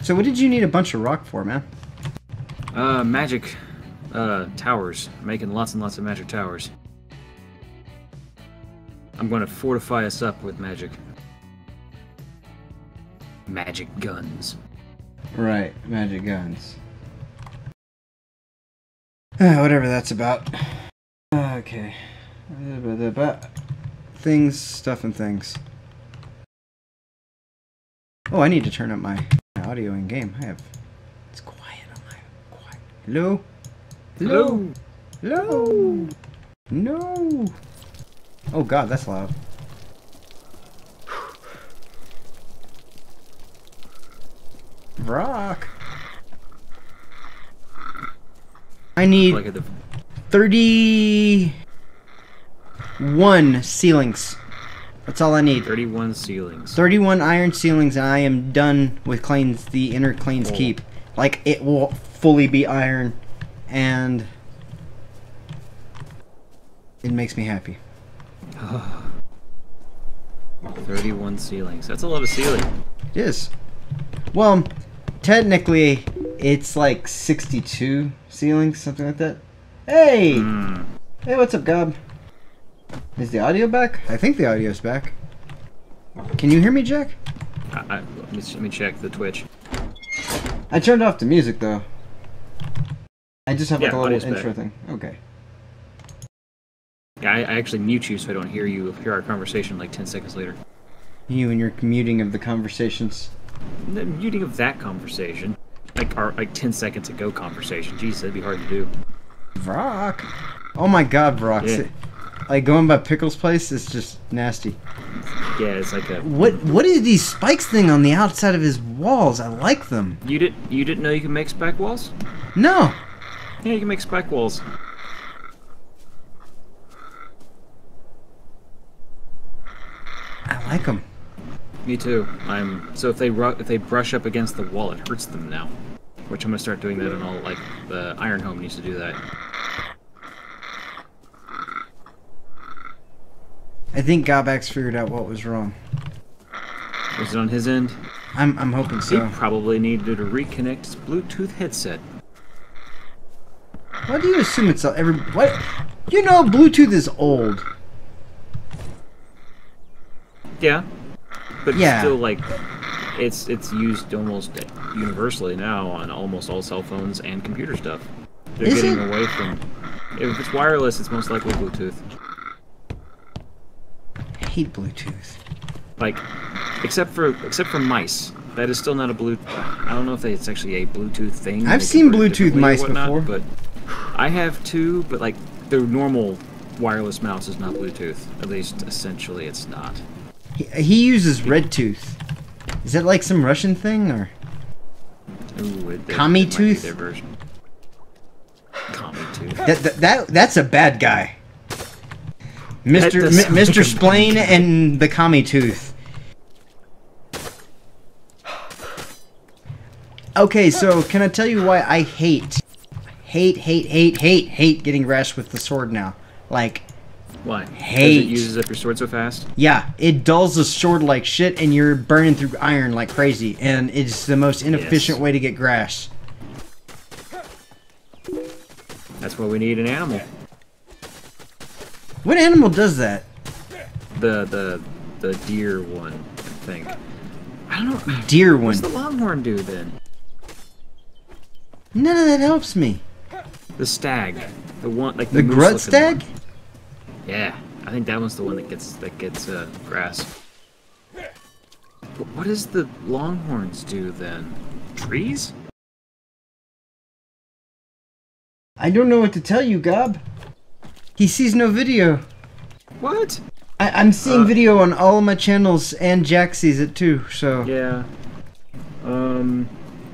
So what did you need a bunch of rock for, man? Magic, towers. Making lots and lots of magic towers. I'm going to fortify us up with magic. Magic guns. Right, magic guns. Whatever that's about. Okay. Things, stuff, and things. Oh, I need to turn up my audio in game. It's quiet on my quiet. Hello? Hello? Hello? No. Oh god, that's loud. Rock. I need 31 ceilings. That's all I need. 31 ceilings. 31 iron ceilings, and I am done with Clane's, the inner Clane's Keep. Like, it will fully be iron, and it makes me happy. 31 ceilings. That's a lot of ceiling. It is. Well, technically, it's like 62 ceilings, something like that. Hey! Hey, what's up, Gob? Is the audio back? I think the audio's back. Can you hear me, Jack? Let me check the Twitch. I turned off the music, though. I just have like a little audio's intro back. thing. Okay. Yeah, I actually mute you so I don't hear our conversation like 10 seconds later. You and your muting of the conversations. The muting of that conversation. Like our 10 seconds ago conversation. Jeez, that'd be hard to do. Vrock. Oh my god, Vrock. Yeah. Like going by Pickle's place is just nasty. Yeah, it's like a... What is these spikes thing on the outside of his walls? I like them. You didn't know you can make spike walls? No. Yeah, you can make spike walls. I like them. Me too. So if they brush up against the wall, it hurts them now. Which I'm gonna start doing that in all, like the Iron Home needs to do that. I think Gobax figured out what was wrong. Was it on his end? I'm hoping so. He probably needed to reconnect his Bluetooth headset. Why do you assume it's what? You know, Bluetooth is old. Yeah, but Yeah. still, like, it's used almost universally now on almost all cell phones and computer stuff. They're Is getting it? away from. If it's wireless, it's most likely Bluetooth. I hate Bluetooth. Like, except for mice. That is still not a Bluetooth. I don't know if it's actually a Bluetooth thing. I've They seen convert it Bluetooth differently or mice whatnot, before. But I have too. But like the normal wireless mouse is not Bluetooth. At least essentially, it's not. He uses Redtooth. Is that like some Russian thing or? Ooh, Commie Tooth? Their version. Commie Tooth. That's a bad guy. Mr. Splain and the Commie Tooth. Okay, so can I tell you why I hate getting rashed with the sword now? Like, Why? Hate. Because it uses up your sword so fast? yeah, it dulls the sword like shit, and you're burning through iron like crazy, and it's the most inefficient way to get grass. That's why we need an animal. What animal does that? The deer one, I think. I don't know. Deer one. What's the longhorn do then? None of that helps me. The stag. The one like The moose Grut looking Stag? one. Yeah, I think that one's the one that gets grass. What does the longhorns do then? Trees? I don't know what to tell you, Gob. He sees no video. What? I'm seeing video on all of my channels, and Jack sees it too, so... Yeah.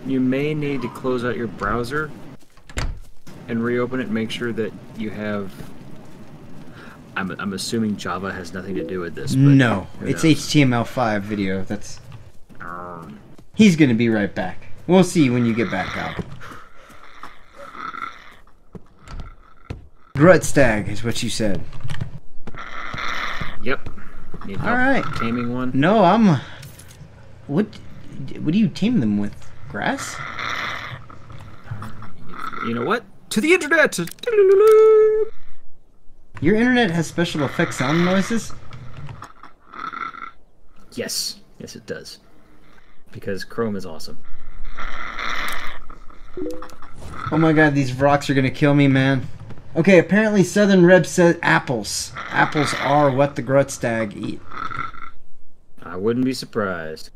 You may need to close out your browser and reopen it. Make sure that you have... I'm assuming Java has nothing to do with this. But No, who it's knows? HTML5 video. That's... He's gonna be right back. We'll see when you get back out. Grut Stag is what you said. Yep. Need help Alright. taming one? No, I'm... What... What do you tame them with? Grass? You know what? To the internet! Your internet has special effects sound noises? Yes. Yes, it does. Because Chrome is awesome. Oh my god, these rocks are gonna kill me, man. Okay, apparently Southern Reb said apples. Apples are what the Grutstag eat. I wouldn't be surprised.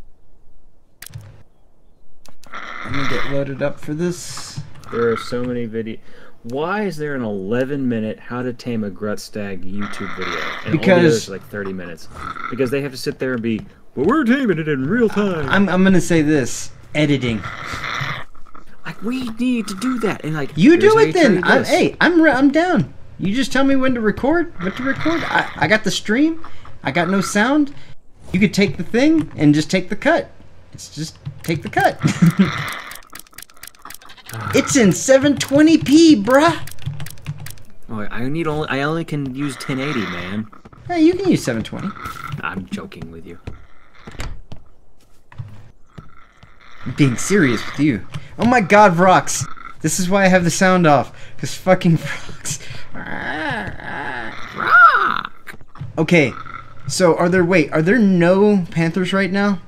I'm gonna get loaded up for this. There are so many videos. Why is there an 11-minute How to Tame a Grutstag YouTube video? And Because all the others are like 30 minutes. Because they have to sit there and be, well, we're taming it in real time. I'm gonna say this. Editing. Like, we need to do that. And like, You do it you then. try this. Hey, I'm down. You just tell me when to record. What to record. I got the stream. I got no sound. You could take the thing and just take the cut. It's just take the cut. It's in 720p, bruh. Oh, I only can use 1080, man. Hey, you can use 720. I'm joking with you. I'm being serious with you. Oh my god, Vrox. This is why I have the sound off. Because fucking Vrox. Rock! Okay, so are there no Panthers right now?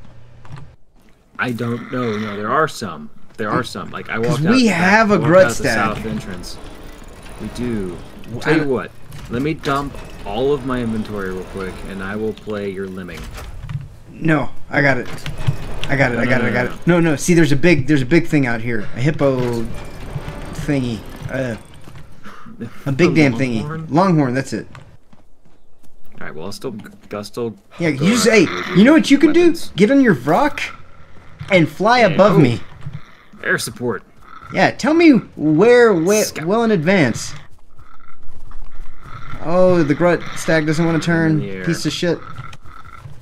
I don't know. No, there are some. There are some. Like, I walked out. We have a Grutstag. The south entrance. We do. Tell you what. Let me dump all of my inventory real quick, and I will play your limbing. No, I got it. I got it. No, see, there's a big thing out here. A hippo thingy. A big damn thingy. Longhorn, that's it. Alright, well, I'll still Yeah, you just, hey, you know what you can do? Get on your Vrock and fly above me. Air support. Yeah, tell me where well in advance. Oh, the Grutstag doesn't want to turn. Piece of shit.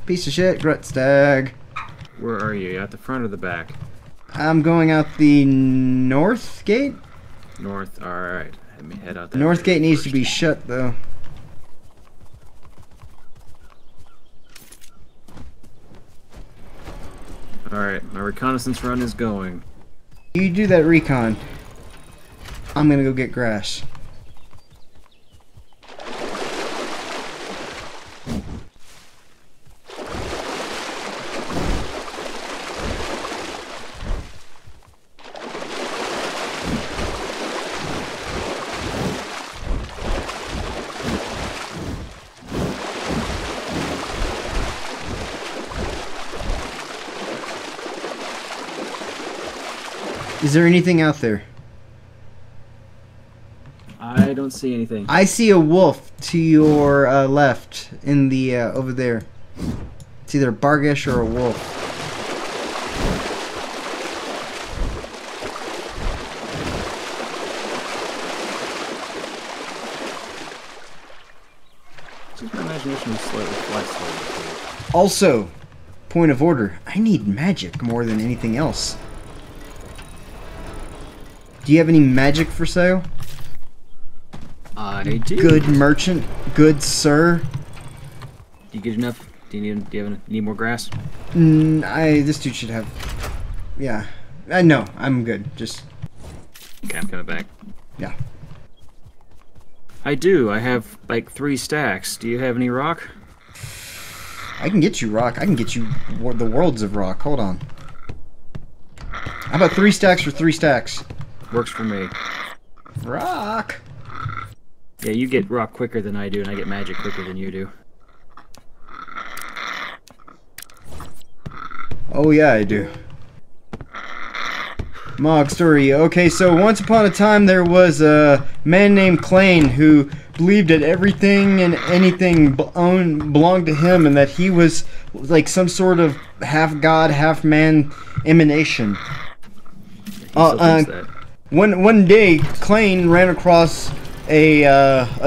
Piece of shit, Grutstag. Where are you? At the front or the back? I'm going out the north gate. North, alright. Let me head out that North gate needs first. to be shut, though. Alright, my reconnaissance run is going. You do that recon. I'm gonna go get grass. Is there anything out there? I don't see anything. I see a wolf to your left in the over there. It's either a Bargish or a wolf. Just my imagination is slightly. Also, point of order. I need magic more than anything else. Do you have any magic for sale? I do. Good merchant, good sir. Do you get enough? Do you need more grass? This dude should have. Yeah. No, I'm good. Just. Okay, I'm coming back. Yeah. I do. I have like 3 stacks. Do you have any rock? I can get you rock. I can get you the worlds of rock. Hold on. How about 3 stacks for 3 stacks? Works for me. Rock. Yeah, you get rock quicker than I do, and I get magic quicker than you do. Oh yeah, I do. Mog story. Okay, so once upon a time there was a man named Klain who believed that everything and anything belonged to him, and that he was like some sort of half god, half man emanation. One day, Klain ran across a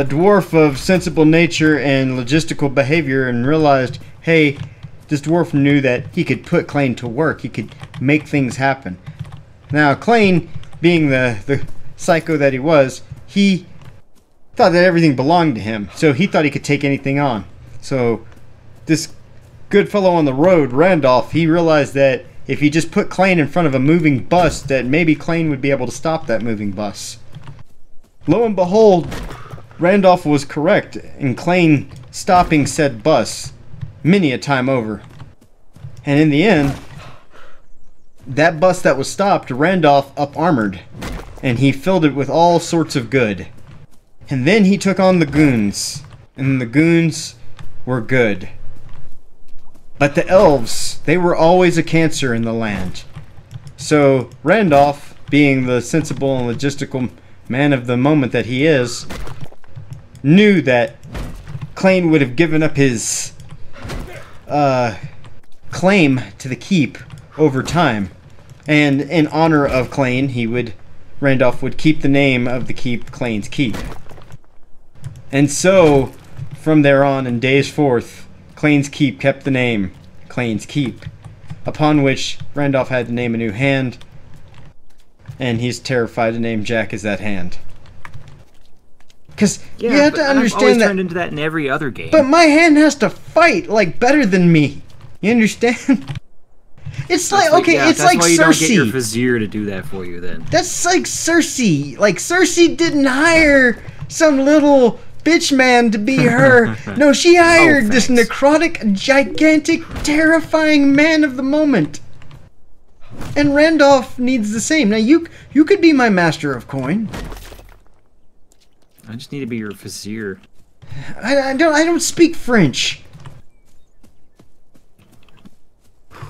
dwarf of sensible nature and logistical behavior, and realized, hey, this dwarf knew that he could put Klain to work. He could make things happen. Now, Klain, being the psycho that he was, he thought that everything belonged to him, so he thought he could take anything on. So, this good fellow on the road, Randolph, he realized that if you just put Klain in front of a moving bus, that maybe Klain would be able to stop that moving bus. Lo and behold, Randolph was correct in Klain stopping said bus many a time over. And in the end, that bus that was stopped, Randolph up-armored, and he filled it with all sorts of good. And then he took on the goons, and the goons were good. But the elves, they were always a cancer in the land. So Randolph, being the sensible and logistical man of the moment that he is, knew that Klain would have given up his claim to the keep over time. And in honor of Klain, Randolph would keep the name of the keep Klain's Keep. And so, from there on and days forth, Klain's Keep kept the name Klain's Keep, upon which Randolph had to name a new hand, and he's terrified to name Jack as that hand. Because you have to understand that... I've always turned into that in every other game. But my hand has to fight, like, better than me. You understand? It's like, okay, it's like Cersei. That's why you don't get your Vizier to do that for you, then. That's like Cersei. Like, Cersei didn't hire some little bitch man to be her. No, she hired this necrotic, gigantic, terrifying man of the moment. And Randolph needs the same. Now, you could be my master of coin. I just need to be your Vizier. I don't speak French.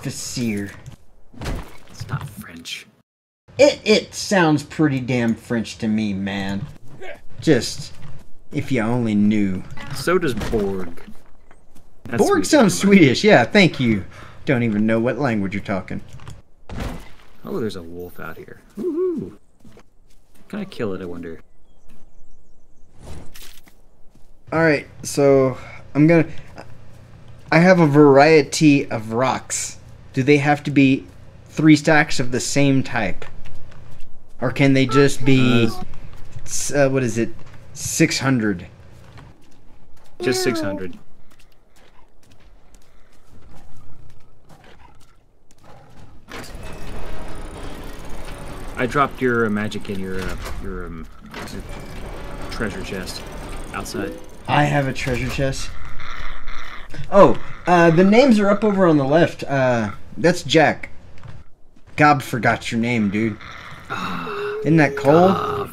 Vizier. It's not French. It sounds pretty damn French to me, man. Just, if you only knew. So does Borg. That's Borg sounds Swedish, yeah, thank you. Don't even know what language you're talking. Oh, there's a wolf out here. Woohoo! Can I kill it, I wonder? Alright, so I have a variety of rocks. Do they have to be 3 stacks of the same type? Or can they just be, what is it, 600? Just 600. I dropped your magic in your treasure chest outside. I have a treasure chest. Oh, the names are up over on the left. That's Jack. Gob forgot your name, dude. Isn't that cold?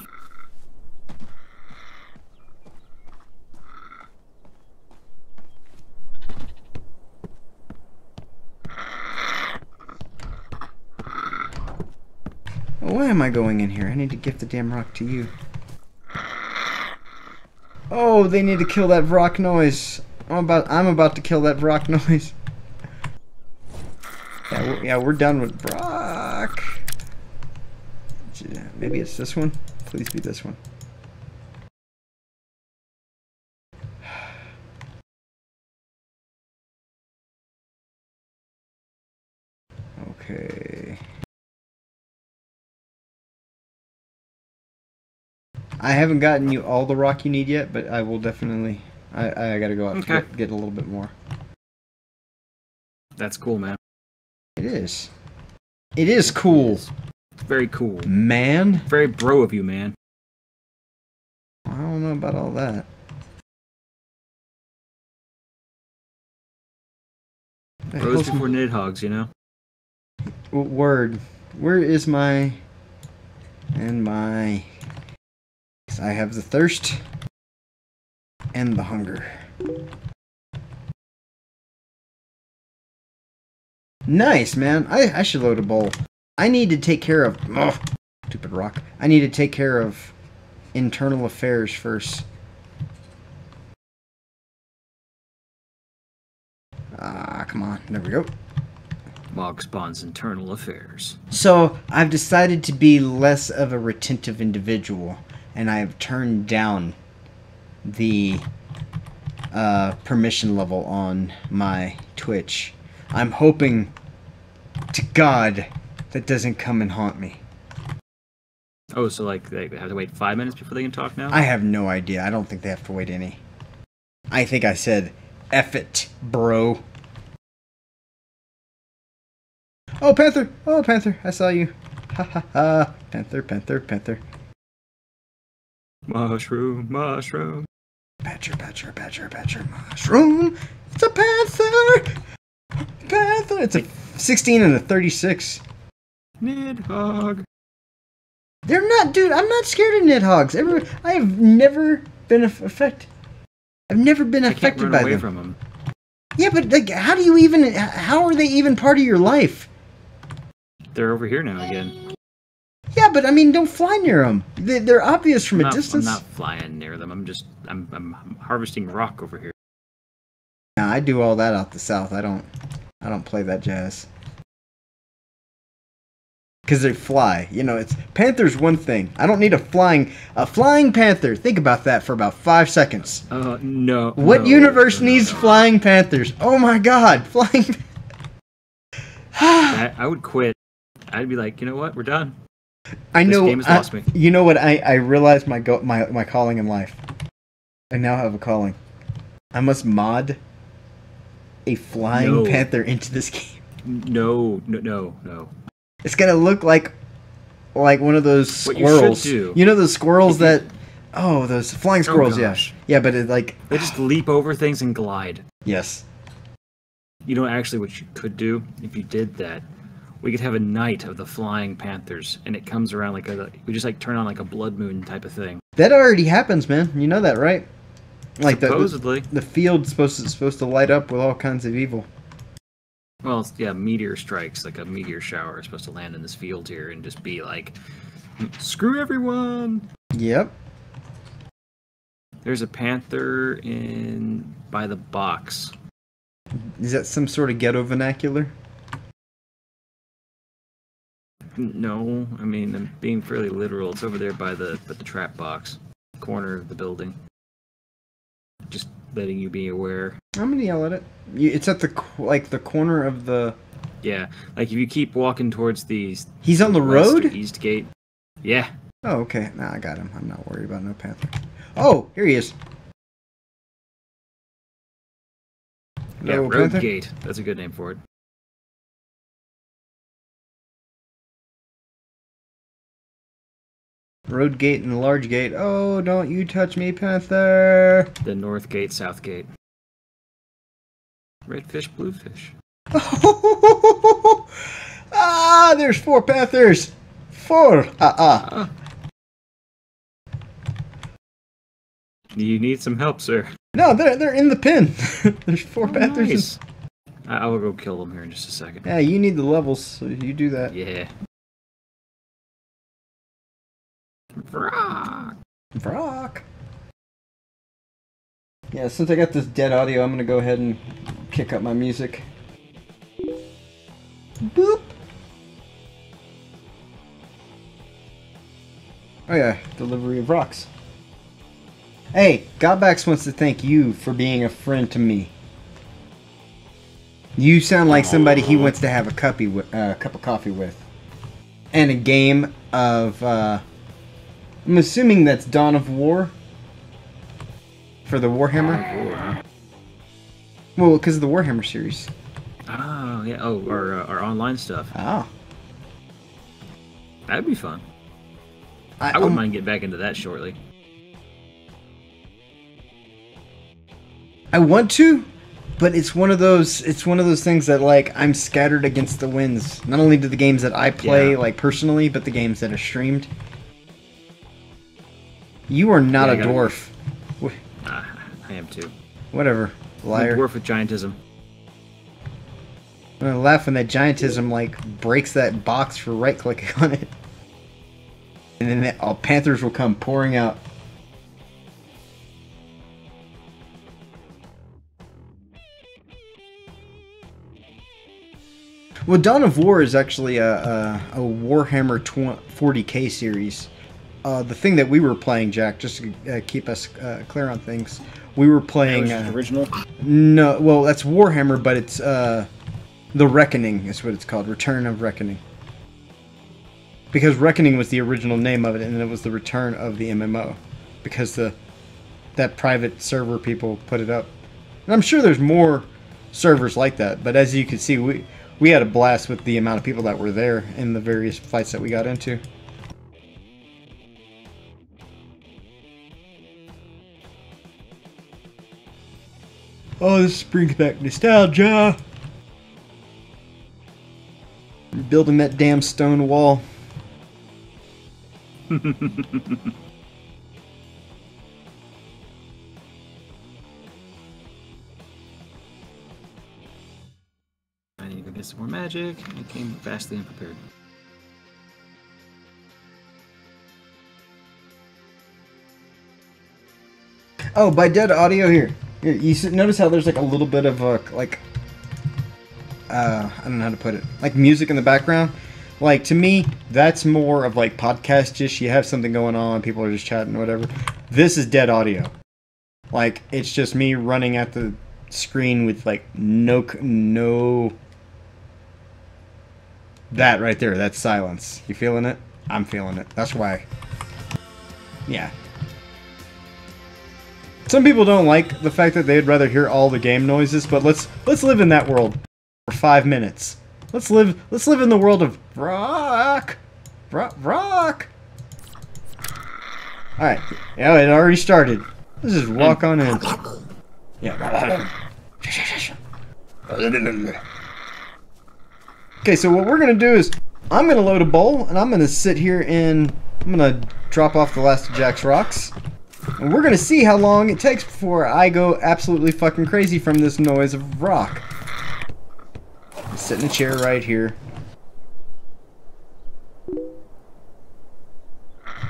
Why am I going in here? I need to give the damn rock to you. Oh, they need to kill that rock noise. I'm about to kill that Brock noise. Yeah, we're done with Brock. Maybe it's this one. Please be this one. Okay. I haven't gotten you all the rock you need yet, but I will definitely... I gotta go out to get a little bit more. That's cool, man. It is. It is cool. It's very cool. Man. Very bro of you, man. I don't know about all that. Bros before Nidhogs, you know? Word. Where is my... And my... I have the thirst... and the hunger. Nice, man. I should load a bowl. I need to take care of... Oh, stupid rock. I need to take care of internal affairs first. Come on. There we go. Mog spawns internal affairs. So, I've decided to be less of a retentive individual, and I've turned down the permission level on my Twitch. I'm hoping to God that doesn't come and haunt me. Oh, so like they have to wait 5 minutes before they can talk now? I have no idea. I don't think they have to wait any. I think I said, F it, bro. Oh, panther! Oh, panther! I saw you. Ha ha ha! Panther, panther, panther. Mushroom, mushroom. Badger, badger, badger, badger, mushroom. It's a panther! Panther! It's a 16 and a 36. Nidhogg. They're not, dude. I'm not scared of nidhogs. I have never been affected. I've never been affected by them. I can't run away from them. Yeah, but like, how do you even? How are they even part of your life? They're over here now again. Yeah, but I mean, don't fly near them. They're obvious from a distance. I'm not flying near them. I'm harvesting rock over here. Nah, I do all that out the south. I don't play that jazz. Because they fly. You know, it's panther's one thing. I don't need a flying panther. Think about that for about 5 seconds. No. What universe needs flying panthers? Oh my god, flying. I would quit. I'd be like, you know what? We're done. I know. This game has lost me. You know what? I realized my calling in life. I now have a calling. I must mod a flying panther into this game. No. It's gonna look like one of those squirrels. What you should do. You know those squirrels that... Oh, those flying squirrels, yeah. Yeah, but it like... They just leap over things and glide. Yes. You know, actually what you could do, if you did that, we could have a night of the flying panthers, and it comes around like we just like turn on like a blood moon type of thing. That already happens, man. You know that, right? Like supposedly. The field's supposed to light up with all kinds of evil. Well, yeah, meteor strikes, like a meteor shower is supposed to land in this field here and just be like, screw everyone! Yep. There's a panther by the box. Is that some sort of ghetto vernacular? No, I mean, I'm being fairly literal. It's over there by the trap box, corner of the building. Just letting you be aware. I'm gonna yell at it. It's at the corner of the... Yeah, like if you keep walking towards He's on the road? East gate. Yeah. Oh, okay. Nah, I got him. I'm not worried about no panther. Oh, here he is. Yeah, Road Road Gate. That's a good name for it. Road Gate and Large Gate. Oh, don't you touch me, panther! The North Gate, South Gate. Redfish, bluefish. Ah, there's 4 panthers! 4! You need some help, sir. No, they're in the pen. There's 4 panthers. Nice. I will go kill them here in just a second. Yeah, you need the levels, so you do that. Yeah. Vrock. Yeah, since I got this dead audio, I'm gonna go ahead and kick up my music. Boop. Oh yeah, delivery of rocks. Hey, Godbax wants to thank you for being a friend to me. You sound like somebody he wants to have a cup of coffee with. And a game of, I'm assuming that's Dawn of War? For the Warhammer? Well, because of the Warhammer series. Oh, yeah. Oh, our online stuff. Oh. That'd be fun. I wouldn't mind getting back into that shortly. I want to, but it's one of those things that like I'm scattered against the winds. Not only to the games that I play like personally, but the games that are streamed. You are not a dwarf. I am too. Whatever, liar. I'm a dwarf with giantism. I'm gonna laugh when that giantism like breaks that box for right clicking on it, and then all panthers will come pouring out. Well, Dawn of War is actually a Warhammer 40k series. The thing that we were playing, Jack, just to keep us clear on things, we were playing... original? No, well, that's Warhammer, but it's The Reckoning is what it's called, Return of Reckoning. Because Reckoning was the original name of it, and it was the return of the MMO. Because that private server people put it up. And I'm sure there's more servers like that, but as you can see, we had a blast with the amount of people that were there in the various fights that we got into. Oh, this brings back nostalgia. Building that damn stone wall. I need to go get some more magic. I came vastly unprepared. Oh, by dead audio here. You notice how there's like a little bit of like I don't know how to put it, like music in the background. Like, to me, that's more of like podcast-ish. You have something going on, people are just chatting or whatever. This is dead audio. Like, it's just me running at the screen with like no. That right there, that's silence. You feeling it? I'm feeling it. That's why. Yeah. Some people don't like the fact that they'd rather hear all the game noises, but let's live in that world for 5 minutes. Let's live in the world of rock. Rock. Alright. Yeah, it already started. Let's just walk on in. Yeah. Okay, so what we're gonna do is I'm gonna load a bowl and I'm gonna sit here and I'm gonna drop off the last of Jack's rocks. And we're gonna see how long it takes before I go absolutely fucking crazy from this noise of rock. Sit in a chair right here.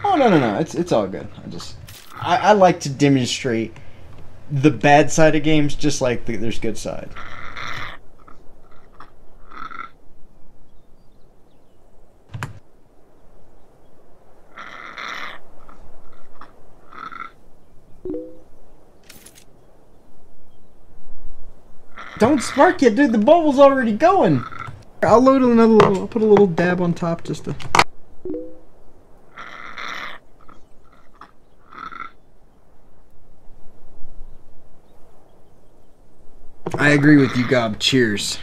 Oh no, it's all good. I like to demonstrate the bad side of games just like there's good side. Don't spark yet, dude. The bubble's already going. I'll load another little. I'll put a little dab on top just to. I agree with you, Gob. Cheers.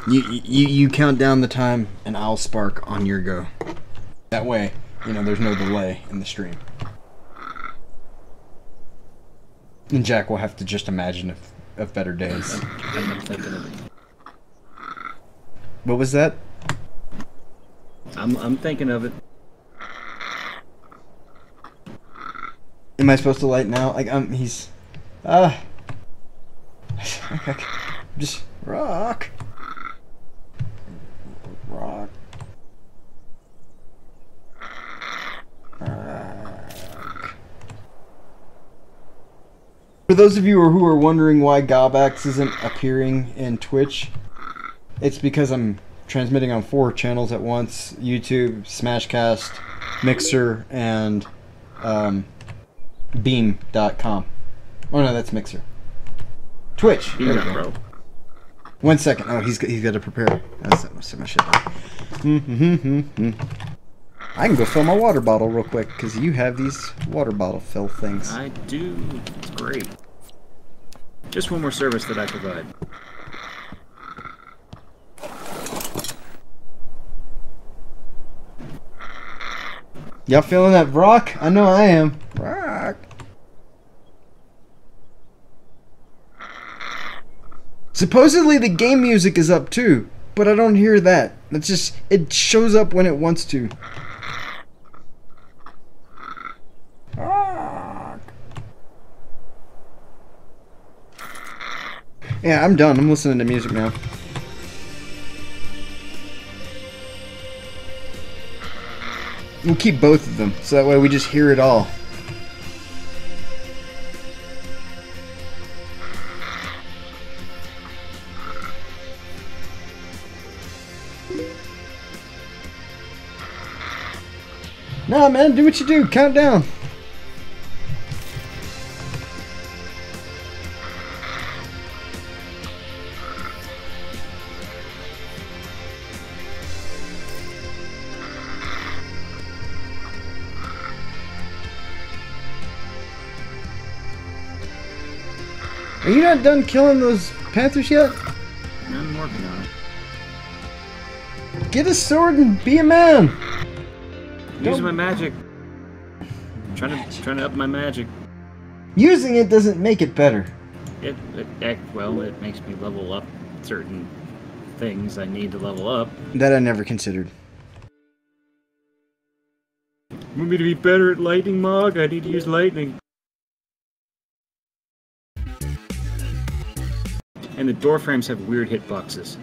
You count down the time, and I'll spark on your go. That way, you know, there's no delay in the stream. And Jack will have to just imagine of better days. I'm thinking of it. What was that? I'm thinking of it. Am I supposed to light now? Like he's just rock. For those of you who are wondering why Gobax isn't appearing in Twitch, it's because I'm transmitting on 4 channels at once: YouTube, Smashcast, Mixer, and Beam.com. Oh no, that's Mixer. Twitch. There we go. Bro. 1 second. Oh, he's got to prepare. That's my shit. I can go fill my water bottle real quick because you have these water bottle fill things. I do. It's great. Just one more service that I provide. Y'all feeling that rock? I know I am. Rock. Supposedly the game music is up too, but I don't hear that. It's just, it shows up when it wants to. Yeah, I'm done. I'm listening to music now. We'll keep both of them, so that way we just hear it all. Nah, man, do what you do. Count down. Are you not done killing those panthers yet? I'm working on it. Get a sword and be a man. Using my magic. Trying to up my magic. Using it doesn't make it better. Well, it makes me level up certain things I need to level up. That I never considered. Want me to be better at lightning, Mog? I need to use lightning. And the door frames have weird hitboxes.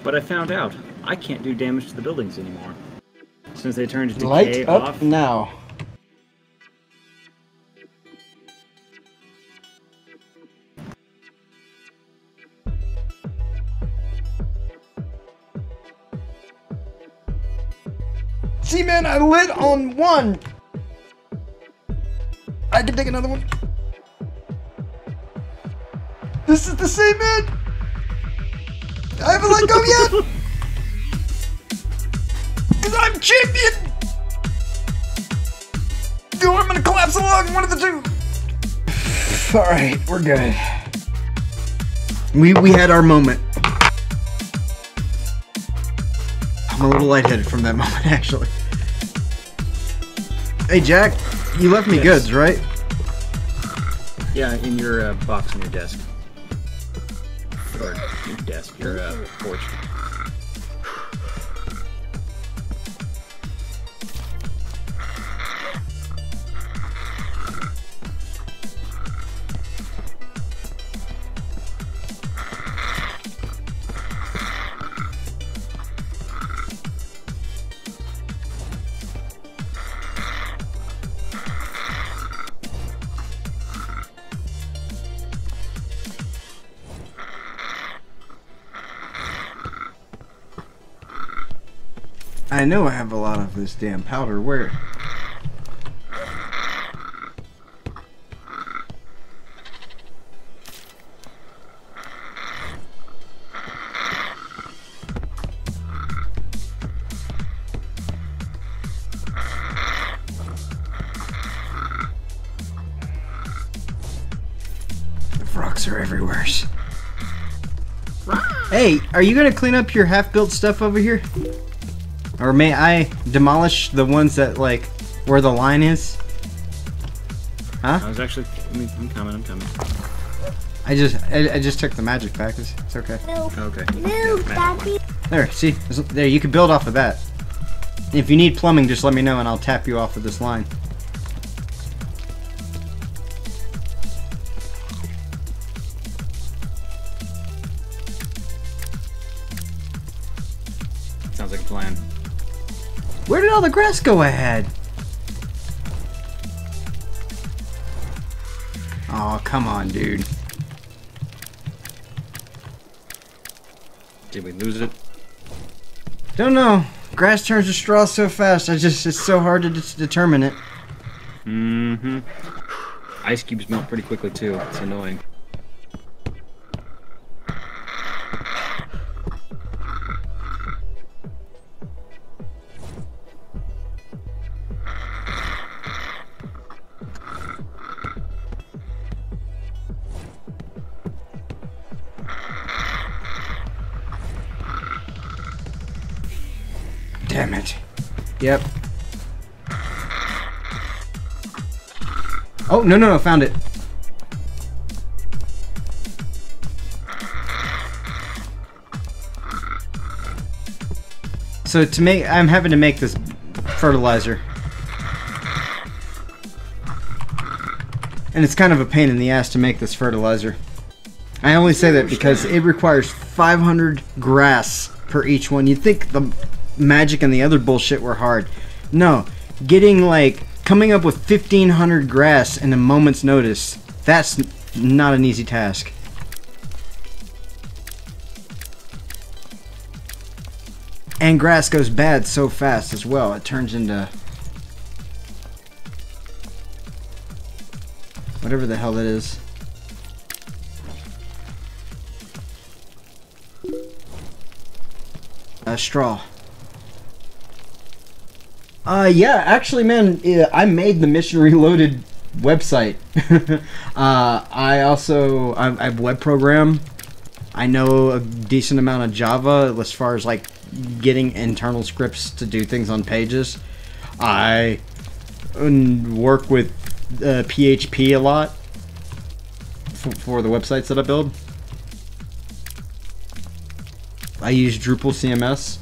But I found out I can't do damage to the buildings anymore. Since they turned decay Light up off. now. See, man, I lit on one. I can take another one. This is the same man. I haven't let go yet. Because I'm champion. Or I'm gonna collapse along, one of the two. Alright, we're good. We had our moment. I'm a little lightheaded from that moment, actually. Hey, Jack, you left me goods, right? Yeah, in your box on your desk. Or your desk, your porch. I know I have a lot of this damn powder. Where? The frogs are everywhere. Hey, are you gonna clean up your half-built stuff over here? Or may I demolish the ones that, like, where the line is? Huh? I was actually... I'm coming. I just took the magic back. It's okay. No. Okay. No, Daddy. There, see? There, you can build off of that. If you need plumbing, just let me know and I'll tap you off of this line. Sounds like a plan. Where did all the grass go I had? Oh, come on, dude. Did we lose it? Don't know. Grass turns to straw so fast, it's so hard to determine it. Mm-hmm. Ice cubes melt pretty quickly, too. It's annoying. Damn it. Yep. Oh, no, found it. So I'm having to make this fertilizer. And it's kind of a pain in the ass to make this fertilizer. I only say that because it requires 500 grass per each one. You'd think the magic and the other bullshit were hard. No, coming up with 1,500 grass in a moment's notice, that's not an easy task. And grass goes bad so fast as well. It turns into whatever the hell that is. Straw. Yeah, actually, man, I made the Mission Reloaded website. I have web program I know a decent amount of Java as far as like getting internal scripts to do things on pages. I work with PHP a lot for the websites that I build. I use Drupal CMS.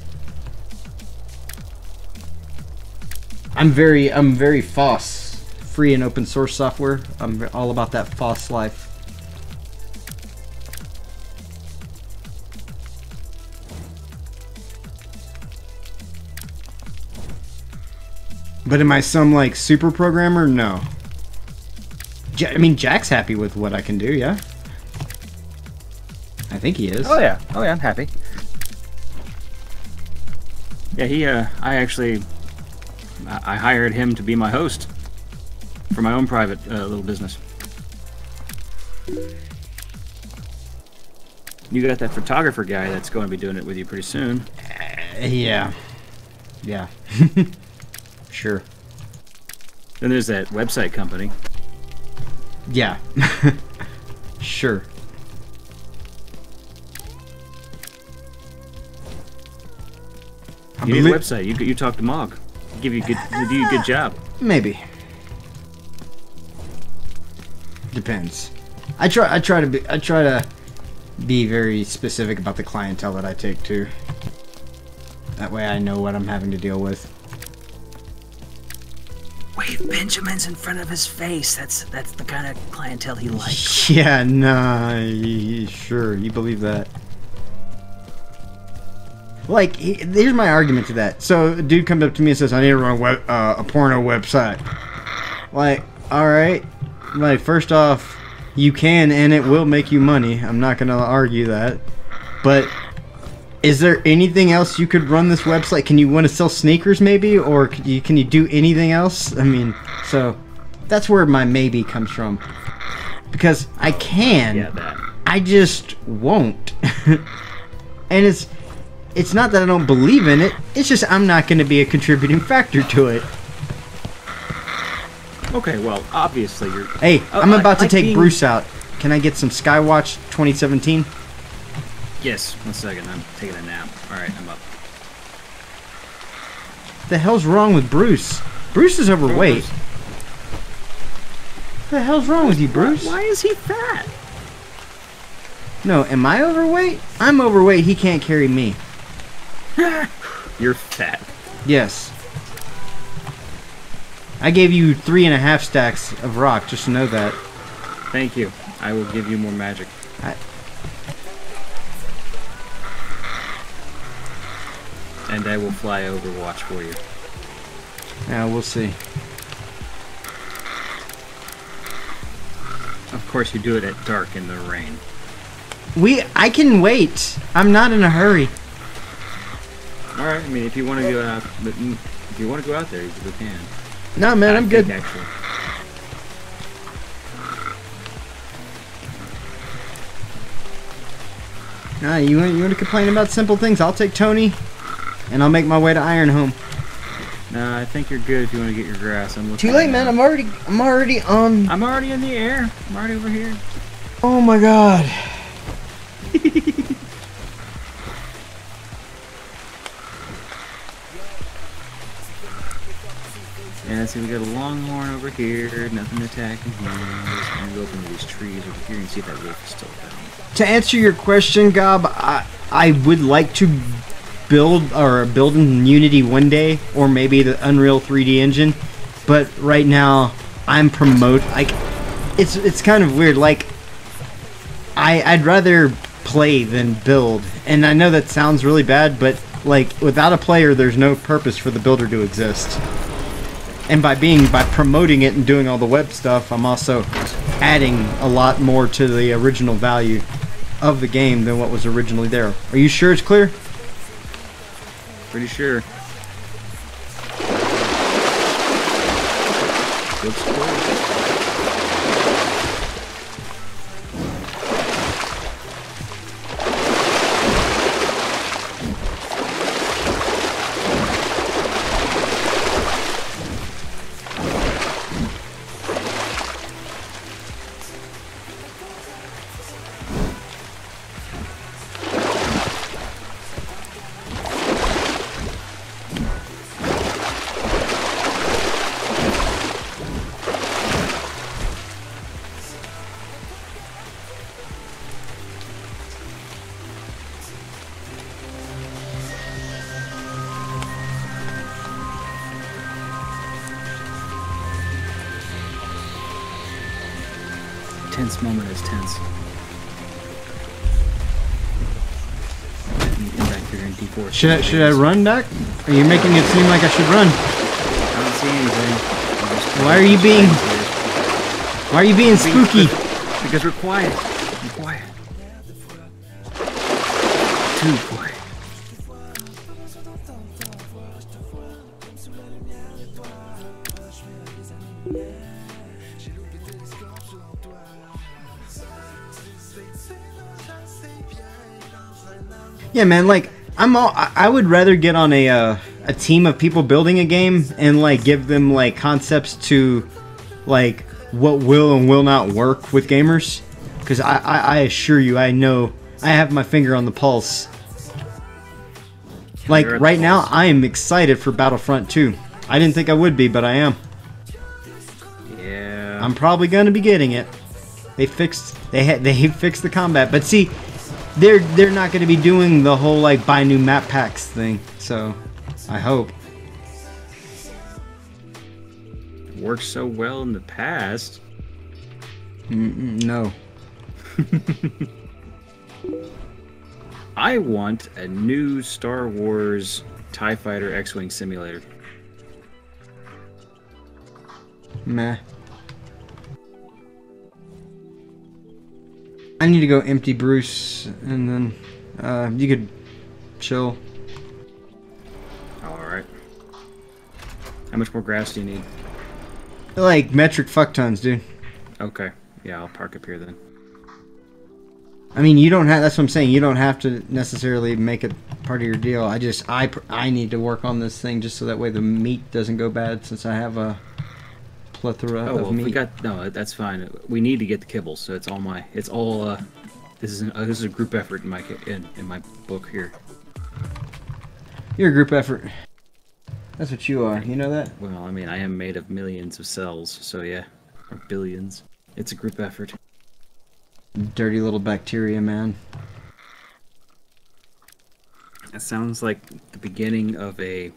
I'm very FOSS, free and open source software. I'm all about that FOSS life. But am I some like super programmer? No. I mean, Jack's happy with what I can do, yeah? I think he is. Oh yeah, I'm happy. Yeah, I hired him to be my host for my own private little business. You got that photographer guy that's going to be doing it with you pretty soon. Yeah. Yeah. Sure. Then there's that website company. Yeah. Sure. You need a website. You talk to Mog. He'll do you a good job. Maybe. Depends. I try to be very specific about the clientele that I take too. That way I know what I'm having to deal with. Wave Benjamin's in front of his face. That's the kind of clientele he likes. Yeah, nah, sure, you believe that. Like, here's my argument to that. So, a dude comes up to me and says, I need to run a porno website. Like, alright. Like, first off, you can and it will make you money. I'm not going to argue that. But, is there anything else you could run this website? Can you want to sell sneakers maybe? Or can you do anything else? I mean, so, that's where my maybe comes from. Because I can. Yeah, that. I just won't. And it's not that I don't believe in it. It's just I'm not going to be a contributing factor to it. Okay, well, obviously you're... Hey, I'm about to take Bruce out. Can I get some Skywatch 2017? Yes, 1 second. I'm taking a nap. Alright, I'm up. The hell's wrong with Bruce? Bruce is overweight. What the hell's wrong with you, Bruce? Why is he fat? No, am I overweight? I'm overweight. He can't carry me. You're fat. Yes. I gave you 3.5 stacks of rock, just to know that. Thank you. I will give you more magic. And I will fly Overwatch for you. Yeah, we'll see. Of course you do it at dark in the rain. I can wait. I'm not in a hurry. Alright, I mean, if you want to go out, if you want to go out there, you can. No, man, I'm good. Actually. Nah, you want to complain about simple things? I'll take Tony, and I'll make my way to Ironhome. Nah, I think you're good if you want to get your grass. Too late, man. I'm already on. I'm already in the air. I'm already over here. Oh my god. Yeah, see, we got a longhorn over here, nothing attacking him. I'm just gonna go up into these trees over here and see if that wolf is still down. To answer your question, Gob, I would like to build in Unity one day, or maybe the Unreal 3D engine, but right now I'm it's kind of weird. Like, I'd rather play than build, and I know that sounds really bad, but like without a player, there's no purpose for the builder to exist. And by promoting it and doing all the web stuff, I'm also adding a lot more to the original value of the game than what was originally there. Are you sure it's clear? Pretty sure. Looks cool. tense moment is tense. You come back here in D4. Should I run, Doc? Are you making it seem like I should run? I don't see anything. Why are you being spooky? Because we're quiet. I'm quiet. Too quiet. Yeah, man. Like I would rather get on a team of people building a game and like give them like concepts to like what will and will not work with gamers. Because I assure you, I know I have my finger on the pulse. Like right now, I am excited for Battlefront 2. I didn't think I would be, but I am. Yeah. I'm probably gonna be getting it. They fixed the combat, but see, they're not gonna be doing the whole like buy new map packs thing. So, I hope. Worked so well in the past. No. I want a new Star Wars TIE Fighter X-Wing simulator. Meh. I need to go empty Bruce, and then you could chill. Alright. How much more grass do you need? Like metric fuck tons, dude. Okay. Yeah, I'll park up here then. I mean, you don't have. That's what I'm saying. You don't have to necessarily make it part of your deal. I need to work on this thing just so that way the meat doesn't go bad. Since I have a plethora of meat. That's fine. We need to get the kibble, so it's all my. It's all. This is a group effort in my book here. You're a group effort. That's what you are. You know that? Well, I mean, I am made of millions of cells, so yeah, or billions. It's a group effort. Dirty little bacteria, man. That sounds like the beginning of a,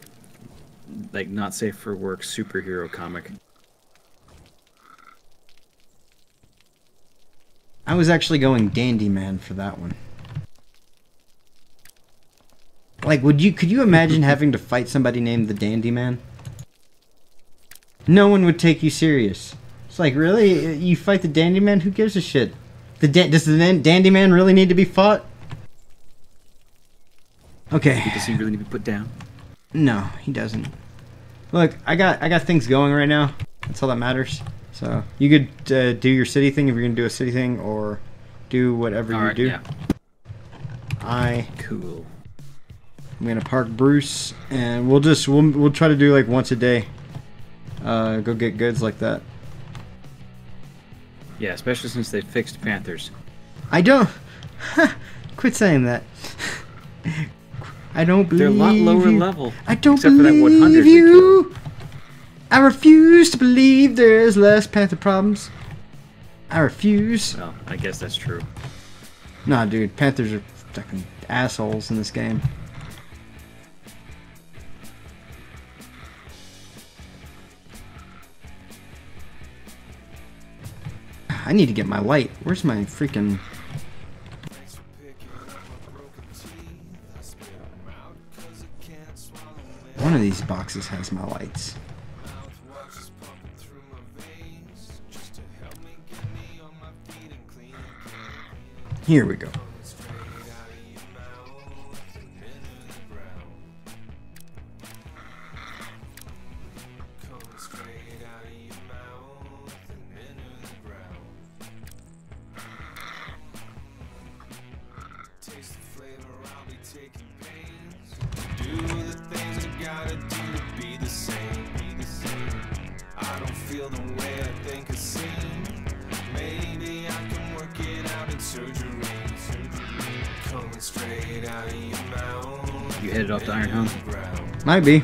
like, not safe for work superhero comic. I was actually going Dandy Man for that one. Like, could you imagine having to fight somebody named the Dandy Man? No one would take you serious. It's like, really? You fight the Dandy Man? Who gives a shit? Does the Dandy Man really need to be fought? Okay. Does he really need to be put down? No, he doesn't. Look, I got things going right now. That's all that matters. So you could do your city thing if you're gonna do a city thing, or do whatever you do. Yeah. Cool. I'm gonna park Bruce, and we'll try to do like once a day. Go get goods like that. Yeah, especially since they fixed Panthers. I don't. Quit saying that. I don't believe they're a lot lower you. level. I don't except believe for that 100 you. I refuse to believe there's less Panther problems. I refuse. Well, I guess that's true. Nah, dude, Panthers are fucking assholes in this game. I need to get my light. Where's my freaking... One of these boxes has my lights. Here we go. You headed off to Ironhelm? Might be.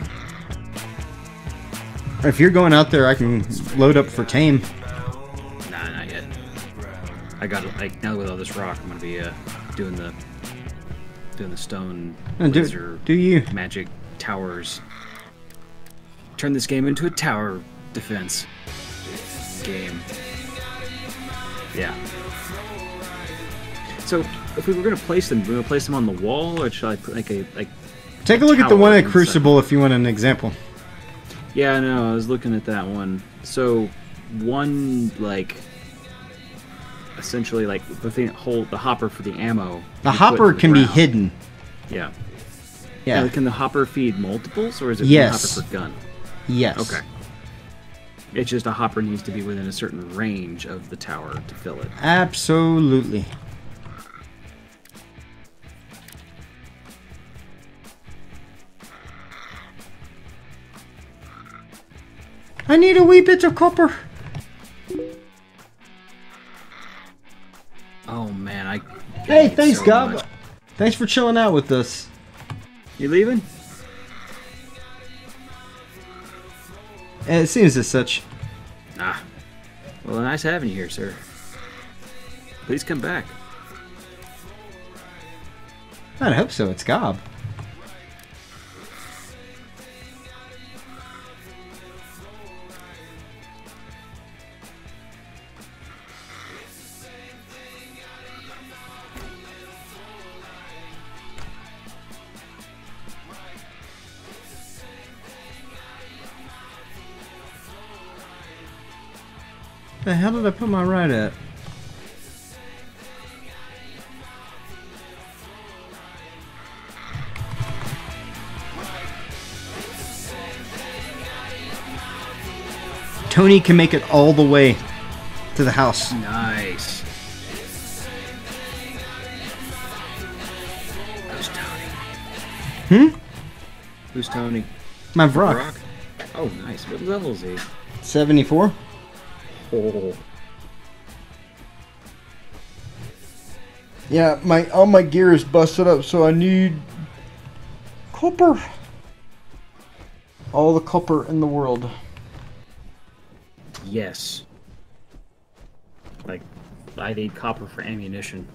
If you're going out there, I can load up for tame. Nah, not yet. I got like now with all this rock, I'm gonna be doing the stone laser do you magic towers. Turn this game into a tower defense game. Yeah. So, if we were going to place them, we're going to place them on the wall, or should I put like a Take a look at the tower one at inside? Crucible if you want an example. Yeah, I know. I was looking at that one. So, one like essentially like the thing that hold the hopper for the ammo. The you hopper put in can be ground. hidden. Yeah. Yeah. Now, can the hopper feed multiples, or is it Yes. one hopper per gun? Yes. Okay. It's just a hopper needs to be within a certain range of the tower to fill it. Absolutely. I need a wee bit of copper. Oh man, I. Hey, need thanks, so Gob. much. Thanks for chilling out with us. You leaving? It seems as such. Ah. Well, nice having you here, sir. Please come back. I hope so. It's Gob. The hell did I put my right at? Tony can make it all the way to the house. Nice. Who's Tony? Who's Tony? My Vrock. Brock? Oh, nice. What level is he? 74. Oh. Yeah, all my gear is busted up, so I need copper. All the copper in the world. Yes. Like, I need copper for ammunition.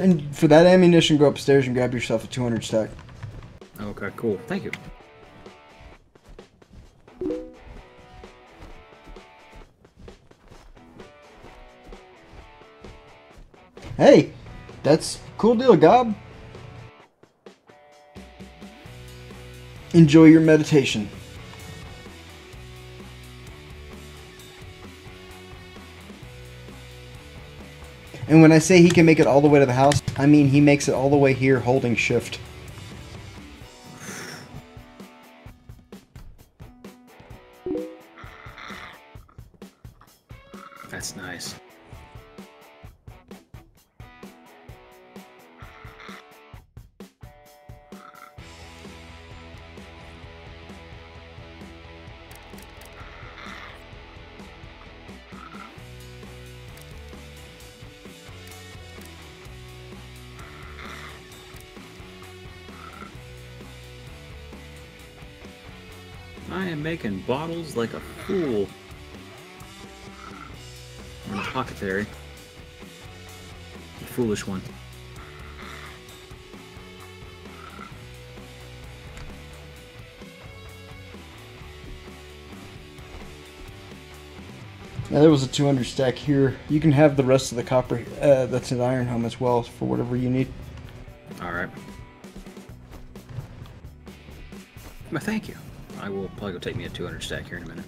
And for that ammunition, go upstairs and grab yourself a 200 stack. Okay, cool. Thank you. Hey, that's cool deal, Gob. Enjoy your meditation. And when I say he can make it all the way to the house, I mean he makes it all the way here holding shift. That's nice. I am making bottles like a fool. I'm an apothecary. The foolish one. Now there was a 200 stack here. You can have the rest of the copper that's in the iron helm as well for whatever you need. Alright. Well, thank you. I will probably go take me a 200 stack here in a minute.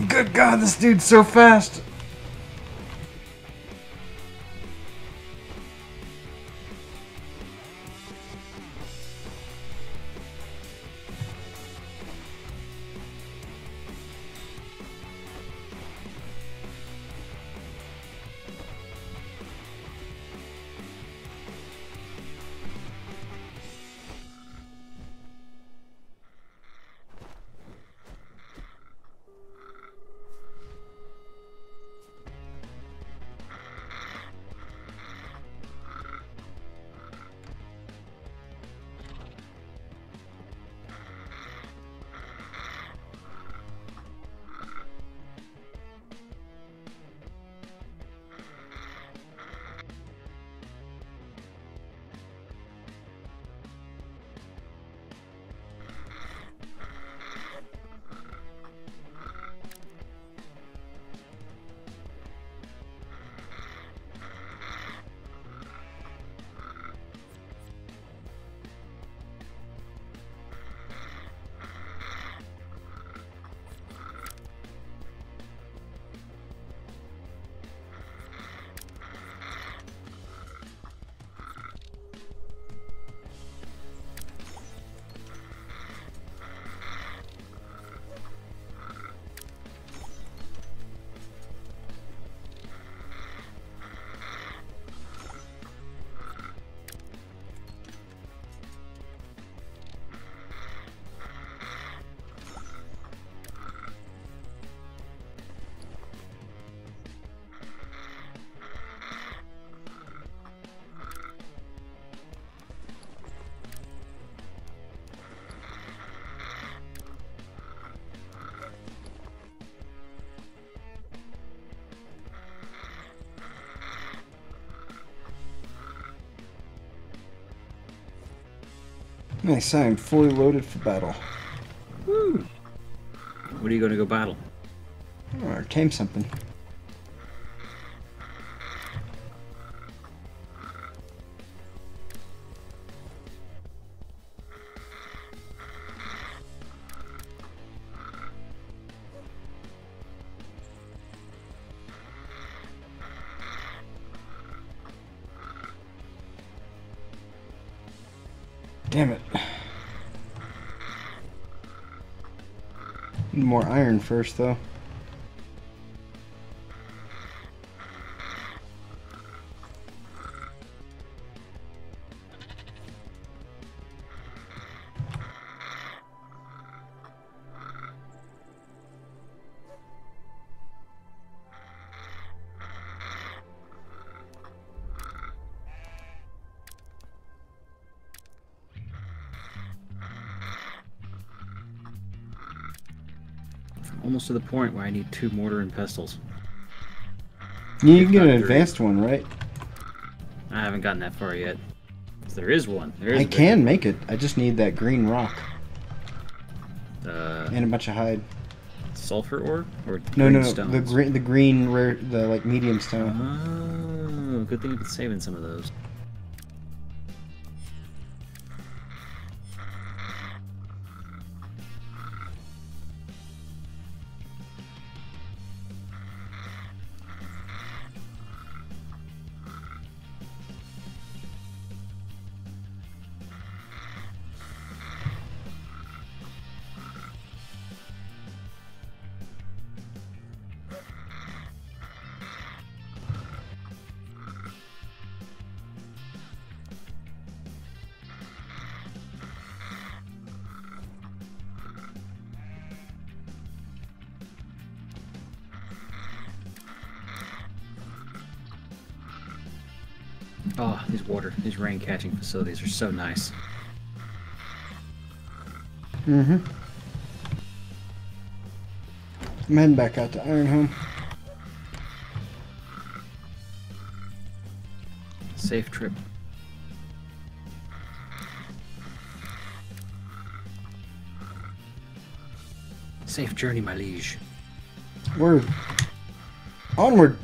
Good God, this dude's so fast. Nice, I am fully loaded for battle. Woo! What are you going to go battle? Or tame something. Damn it. Need more iron first, though. Almost to the point where I need 2 mortar and pestles. You can get an advanced one, right? I haven't gotten that far yet. There is one. I can make it. I just need that green rock. And a bunch of hide. Sulfur ore? Or No, stones? the green rare, the like medium stone. Oh, good thing I've been saving some of those. Oh, these rain catching facilities are so nice. Mm-hmm. I'm heading back out to Ironhome. Safe trip. Safe journey, my liege. Word. Onward.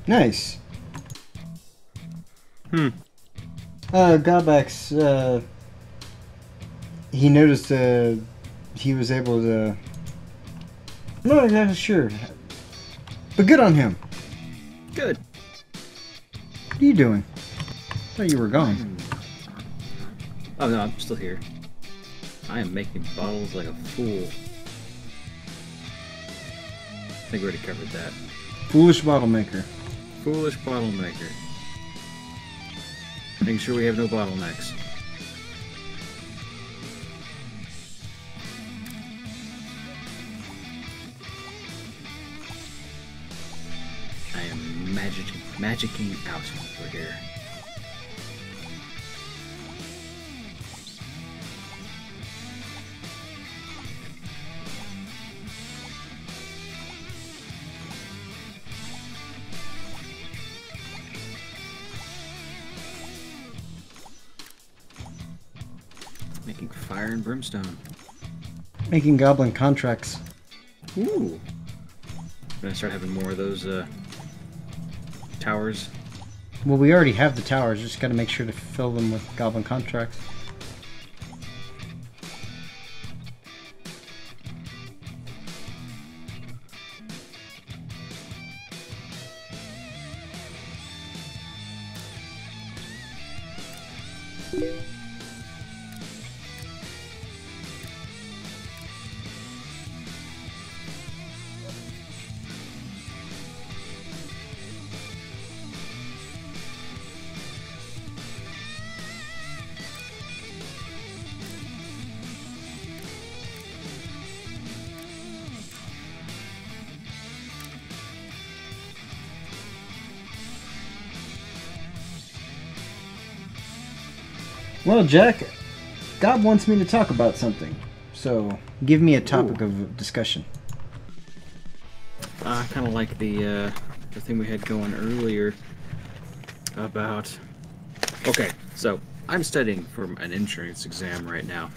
Nice. Godbax, he noticed he was able to... I'm not exactly sure. But good on him. Good. What are you doing? I thought you were gone. Oh no, I'm still here. I am making bottles like a fool. I think we already covered that. Foolish bottle maker. Foolish bottle maker. Making sure we have no bottlenecks. I am magicking out over here. Making fire and brimstone. Making goblin contracts. Ooh. I'm gonna start having more of those towers. Well, we already have the towers. Just got to make sure to fill them with goblin contracts. Well, Jack, God wants me to talk about something. So, give me a topic of discussion. Kind of like the thing we had going earlier about... Okay, so I'm studying for an insurance exam right now.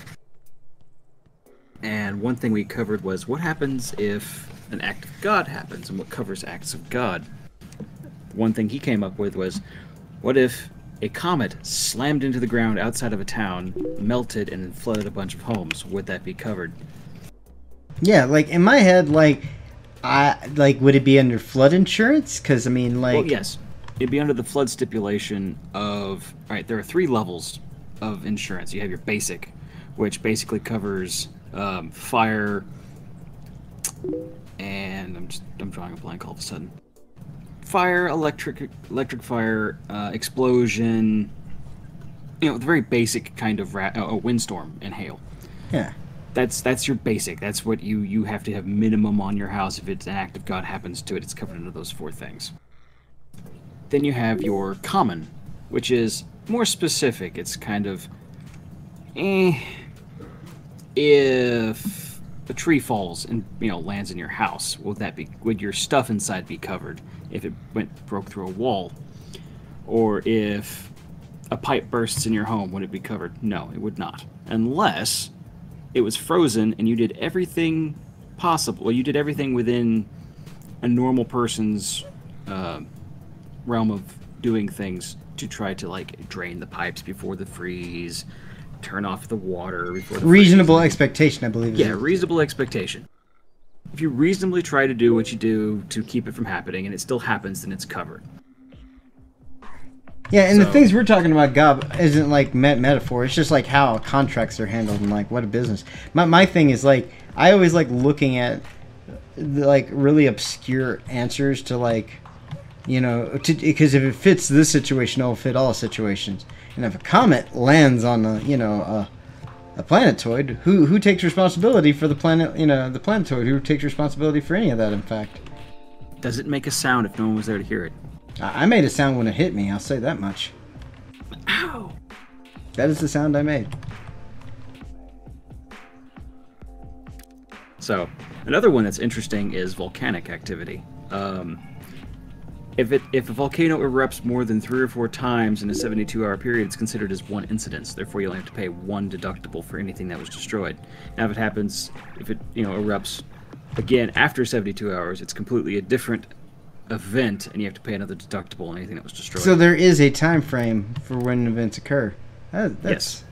And one thing we covered was what happens if an act of God happens and what covers acts of God. One thing he came up with was, what if a comet slammed into the ground outside of a town, melted, and flooded a bunch of homes? Would that be covered? Yeah, like, in my head, would it be under flood insurance? Because, I mean, like... Well, yes. It'd be under the flood stipulation of... Alright, there are 3 levels of insurance. You have your basic, which basically covers fire, and I'm drawing a blank all of a sudden. Fire, electric fire, explosion, you know, the very basic kind of a windstorm and hail. Yeah. That's your basic. That's what you have to have minimum on your house. If it's an act of God happens to it, it's covered under those 4 things. Then you have your common, which is more specific. It's kind of, if a tree falls and lands in your would your stuff inside be covered if it broke through a wall? Or if a pipe bursts in your home, would it be covered? No, it would not, unless it was frozen and you did everything possible. Well, you did everything within a normal person's realm of doing things to try to drain the pipes before the freeze, turn off the water before the reasonable freeze. Expectation, I believe. Yeah, reasonable expectation. If you reasonably try to do what you do to keep it from happening and it still happens, then it's covered. Yeah, and the things we're talking about, Gob, isn't metaphor. It's just how contracts are handled and what a business. My thing is I always looking at really obscure answers to because if it fits this situation, it'll fit all situations. And if a comet lands on a planetoid, who takes responsibility for the planet? The planetoid. Who takes responsibility for any of that? In fact, does it make a sound if no one was there to hear it? I made a sound when it hit me. I'll say that much. Ow! That is the sound I made. So, another one that's interesting is volcanic activity. If a volcano erupts more than 3 or 4 times in a 72-hour period, it's considered as one incident. Therefore, you only have to pay one deductible for anything that was destroyed. Now, if it erupts again after 72 hours, it's completely a different event, and you have to pay another deductible on anything that was destroyed. So there is a time frame for when events occur. Yes.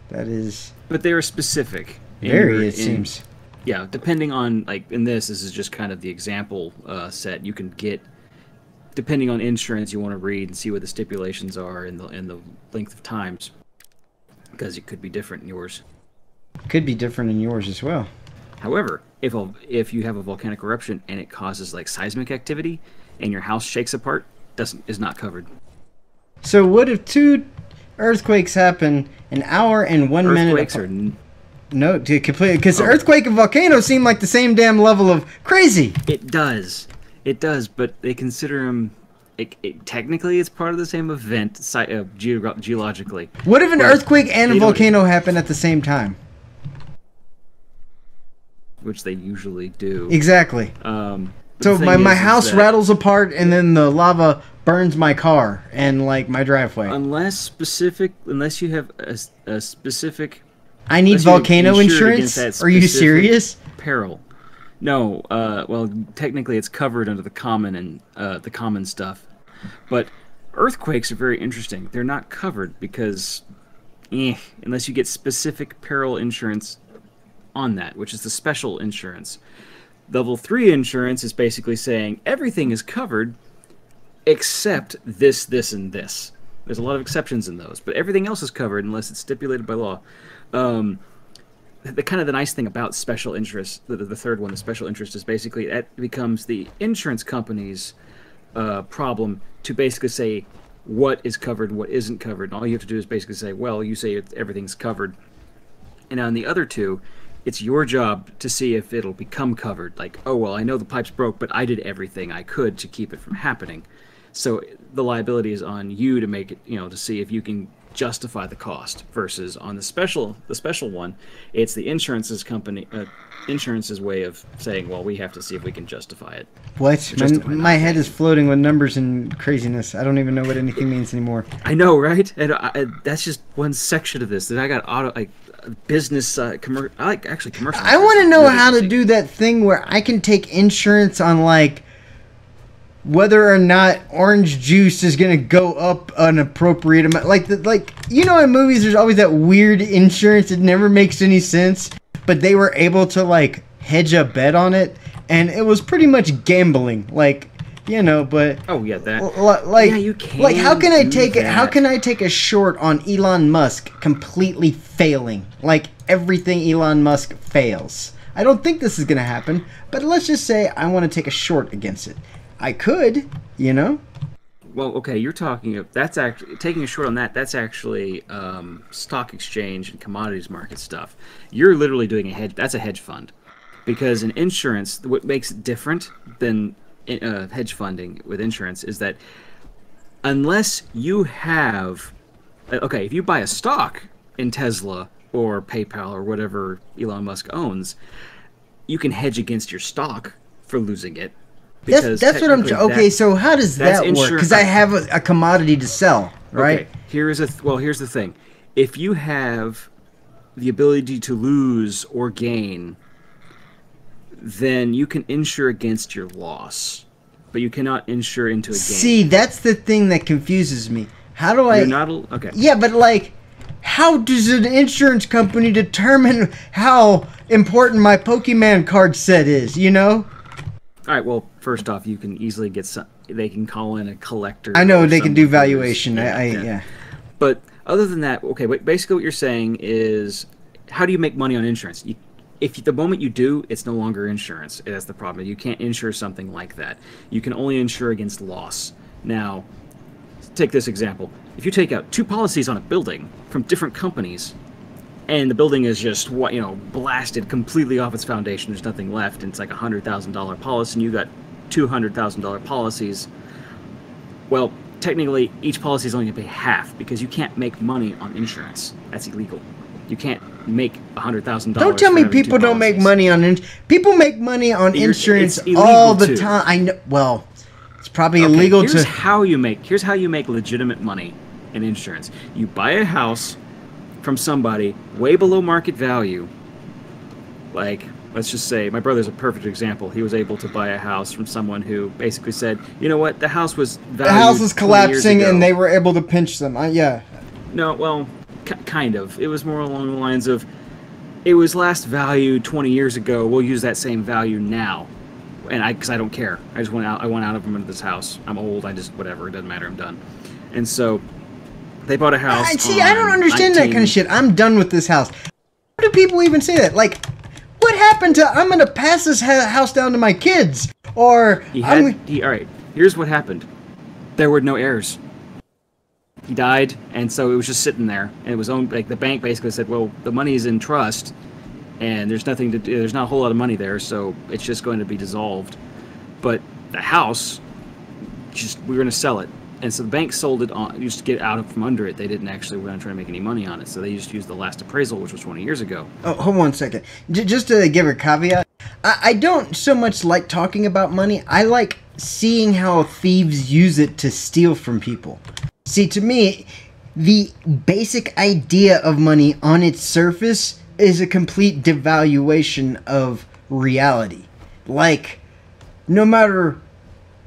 That is. But they are specific. It seems. Yeah, depending on, like, in this is just kind of the example set. You can get, depending on insurance you want to read and see what the stipulations are and the length of times, because it could be different in yours. Could be different in yours as well. However, if you have a volcanic eruption and it causes, like, seismic activity and your house shakes apart, is not covered. So what if 2 earthquakes happen an hour and 1 minute apart? Earthquakes are... No, completely, because earthquake and volcano seem like the same damn level of crazy. It does, but they consider them. Technically, it's part of the same event geologically. What if an earthquake and a volcano happen at the same time? Which they usually do. Exactly. So my house rattles apart, and then the lava burns my car and like my driveway. Unless you have a specific. I need volcano insurance? Are you serious? Peril. No, well, technically it's covered under the common and the common stuff. But earthquakes are very interesting. They're not covered because, unless you get specific peril insurance on that, which is the special insurance. Level 3 insurance is basically saying everything is covered except this, this, and this. There's a lot of exceptions in those, but everything else is covered unless it's stipulated by law. The nice thing about special interest, the third one, the special interest, is basically that becomes the insurance company's problem to basically say what is covered, what isn't covered. And all you have to do is basically say, well, you say everything's covered. And on the other two, it's your job to see if it'll become covered. Like, oh, well, I know the pipes broke, but I did everything I could to keep it from happening. So the liability is on you to make it, to see if you can justify the cost, versus on the special one, it's the insurance's way of saying, well, we have to see if we can justify it. What? My head is floating with numbers and craziness. I don't even know what anything means anymore. I know, right? And that's just one section of this. That I got business, commercial. I like actually commercial. I want to know how to do that thing where I can take insurance on like whether or not orange juice is going to go up an appropriate amount. In movies, there's always that weird insurance that never makes any sense, but they were able to, like, hedge a bet on it, and it was pretty much gambling. But... Oh, yeah, that... Yeah, you can. Like, how can I take a short on Elon Musk completely failing? Like, everything Elon Musk fails. I don't think this is going to happen, but let's just say I want to take a short against it. I could, Well, okay, you're talking of that's actually taking a short on that. That's actually stock exchange and commodities market stuff. You're literally doing a hedge. That's a hedge fund, because in insurance, what makes it different than hedge funding with insurance is that unless you have, if you buy a stock in Tesla or PayPal or whatever Elon Musk owns, you can hedge against your stock for losing it. That's what I'm... Okay, so how does that work? Because I have a commodity to sell, right? Okay, here's the thing. If you have the ability to lose or gain, then you can insure against your loss, but you cannot insure into a gain. See, that's the thing that confuses me. How do I... Okay. Yeah, but how does an insurance company determine how important my Pokemon card set is, All right, well, first off, you can easily get some... They can call in a collector. I know they can do valuation. Yeah. But other than that, okay, basically what you're saying is, how do you make money on insurance? If the moment you do, it's no longer insurance. That's the problem. You can't insure something like that. You can only insure against loss. Now, take this example. If you take out 2 policies on a building from different companies, and the building is just blasted completely off its foundation, there's nothing left, and it's like $100,000 policy, and you got $200,000 policies. Well, technically, each policy is only going to pay half, because you can't make money on insurance. That's illegal. You can't make $100,000. Don't tell me people don't make money on insurance. People make money on insurance all the time. I know. Well, It's probably illegal here's to... how you make legitimate money in insurance. You buy a house from somebody way below market value. Like, let's just say, my brother's a perfect example. He was able to buy a house from someone who basically said, you know what, the house was valued The house was 20 years collapsing ago. and they were able to pinch them. Yeah. No, well, kind of. It was more along the lines of, it was last valued 20 years ago. We'll use that same value now, and because I don't care. I just went out. I went out of them into this house. I'm old. I just whatever. It doesn't matter. I'm done. And so they bought a house. See, I don't understand that kind of shit. I'm done with this house. Why do people even say that? Like, what happened to? I'm gonna pass this house down to my kids, or all right. Here's what happened. There were no heirs. He died, and so it was just sitting there, and it was owned. Like the bank basically said, "Well, the money's in trust, and there's nothing to do. There's not a whole lot of money there, so it's just going to be dissolved." But the house, we're going to sell it, and so the bank sold it on just to get out from under it. They didn't actually want to try to make any money on it, so they just used the last appraisal, which was 20 years ago. Oh, hold on a second. Just to give a caveat, I don't so much like talking about money. I like seeing how thieves use it to steal from people. See, to me, the basic idea of money on its surface is a complete devaluation of reality. Like, no matter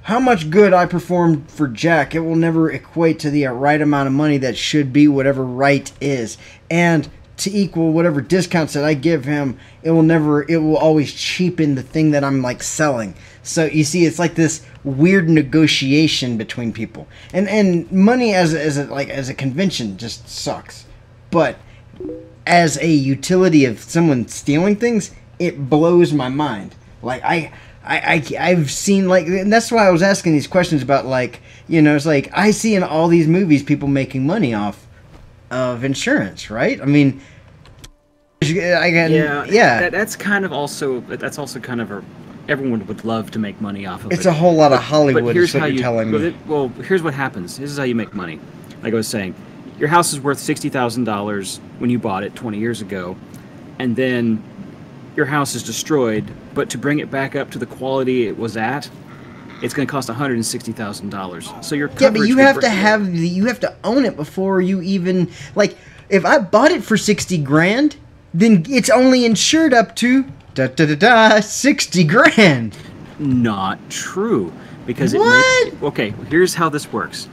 how much good I perform for Jack, it will never equate to the right amount of money that should be whatever right is. And to equal whatever discounts that I give him, it will always cheapen the thing that I'm like selling. So you see, it's like this weird negotiation between people, and money as a convention just sucks. But as a utility of someone stealing things, it blows my mind. Like I've seen, like, and that's why I was asking these questions about, like, you know, it's like I see in all these movies people making money off of insurance, right? I mean, that's also kind of a, everyone would love to make money off of it. It's a whole lot of Hollywood, but here's is what you're telling me. Well, here's what happens. This is how you make money. Like I was saying, your house is worth $60,000 when you bought it 20 years ago, and then your house is destroyed, but to bring it back up to the quality it was at, it's going to cost $160,000. So your coverage... Yeah, but you have to own it before you even, like, if I bought it for 60 grand, then it's only insured up to 60 grand. Not true, because okay, here's how this works.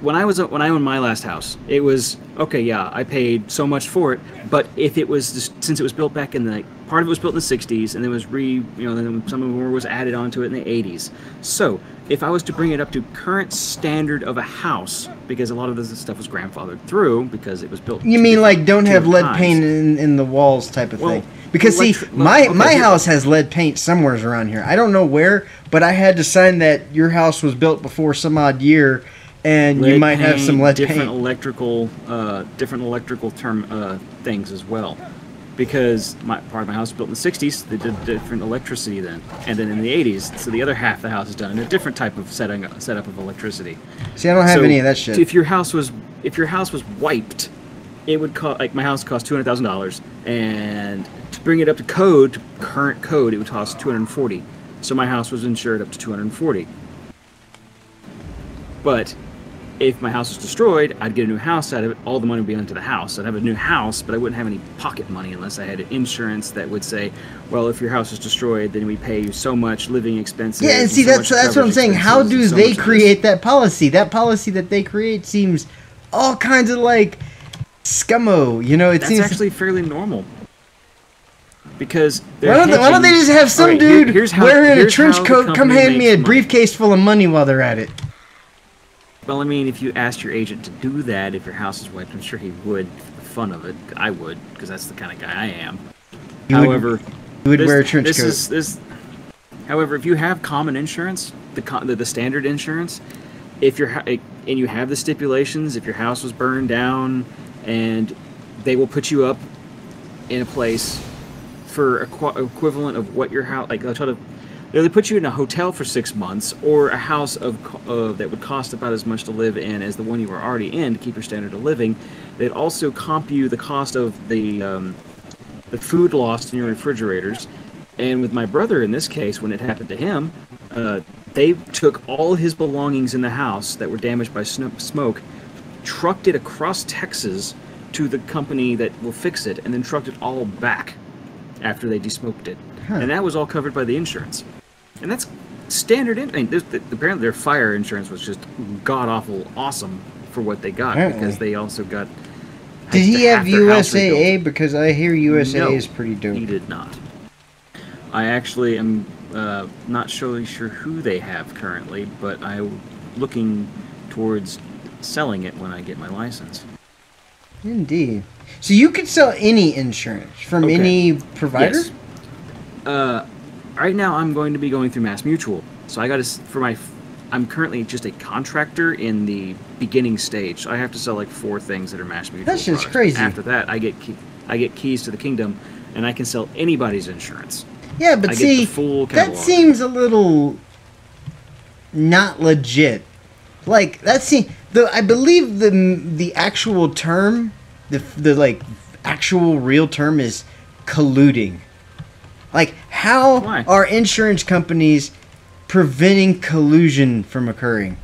When I owned my last house, it was okay. Yeah, I paid so much for it, but if it was since it was built back in the, part of it was built in the 60s, and then was then some of it was added onto it in the 80s. So if I was to bring it up to current standard of a house, because a lot of this stuff was grandfathered through because it was built. You mean like don't have lead paint in the walls type of thing? Because see, my house has lead paint somewhere around here. I don't know where, but I had to sign that your house was built before some odd year, and you might have some lead paint. Different electrical things as well. Because part of my house was built in the 60s, they did different electricity then, and then in the 80s, so the other half of the house is done in a different type of setup of electricity. See, I don't have any of that shit. If your house was wiped, it would cost, like my house cost $200,000, and to bring it up to current code, it would cost $240. So my house was insured up to $240. But if my house was destroyed, I'd get a new house out of it. All the money would be into the house. I'd have a new house, but I wouldn't have any pocket money unless I had insurance that would say, well, if your house is destroyed, then we pay you so much living expenses. Yeah, and see, that's what I'm saying. How do they create that policy? That policy that they create seems all kinds of like scummo. You know, it seems actually fairly normal. Because why don't they just have some dude wearing a trench coat come hand me a briefcase full of money while they're at it? Well, I mean, if you asked your agent to do that, if your house is wiped, I'm sure he would for the fun of it. I would, because that's the kind of guy I am. However, you would wear a trench coat. However, if you have common insurance, the standard insurance, and you have the stipulations, if your house was burned down, and they will put you up in a place for equivalent of what your house, like they put you in a hotel for 6 months, or a house that would cost about as much to live in as the one you were already in to keep your standard of living. They'd also comp you the cost of the food lost in your refrigerators. And with my brother, in this case, when it happened to him, They took all his belongings in the house that were damaged by smoke, trucked it across Texas to the company that will fix it, and then trucked it all back after they desmoked it. Huh. And that was all covered by the insurance. And that's standard. Apparently their fire insurance was just god-awful awesome for what they got, because they also got... Did he have USAA? Because I hear USAA is pretty dope. He did not. I actually am not really sure who they have currently, but I'm looking towards selling it when I get my license. Indeed. So you could sell any insurance from any provider? Yes. Right now I'm going to be going through Mass Mutual. So I got to, I'm currently just a contractor in the beginning stage. So I have to sell like 4 things that are Mass Mutual. That's just products. crazy. After that, I get keys to the kingdom, and I can sell anybody's insurance. Yeah, but see, that seems a little not legit. Like I believe the actual term, the like actual real term is colluding. Like, how are insurance companies preventing collusion from occurring?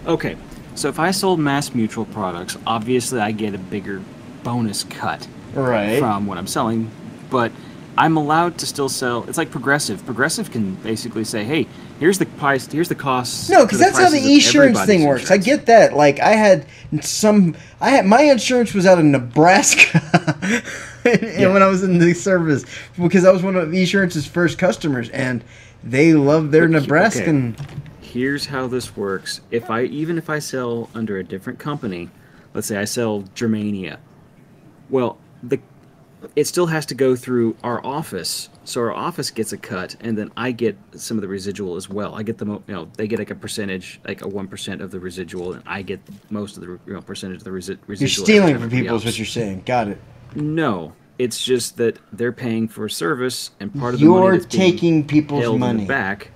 Okay, so if I sold Mass Mutual products, obviously I get a bigger bonus cut from what I'm selling, but I'm allowed to still sell. It's like Progressive. Progressive can basically say, "Hey, here's the price. Here's the cost." No, because that's how the insurance thing works. I get that. Like my insurance was out of Nebraska, and when I was in the service, because I was one of Insurance's first customers, and they love their Nebraskan. Okay. Here's how this works. If I sell under a different company, let's say I sell Germania, well, it still has to go through our office, so our office gets a cut, and then I get some of the residual as well. I get they get like a percentage, like a 1% of the residual, and I get most of the percentage of the residual. You're stealing from people, is what you're saying. Got it. No, it's just that they're paying for a service, and part of the money that's taking people's held money in the back.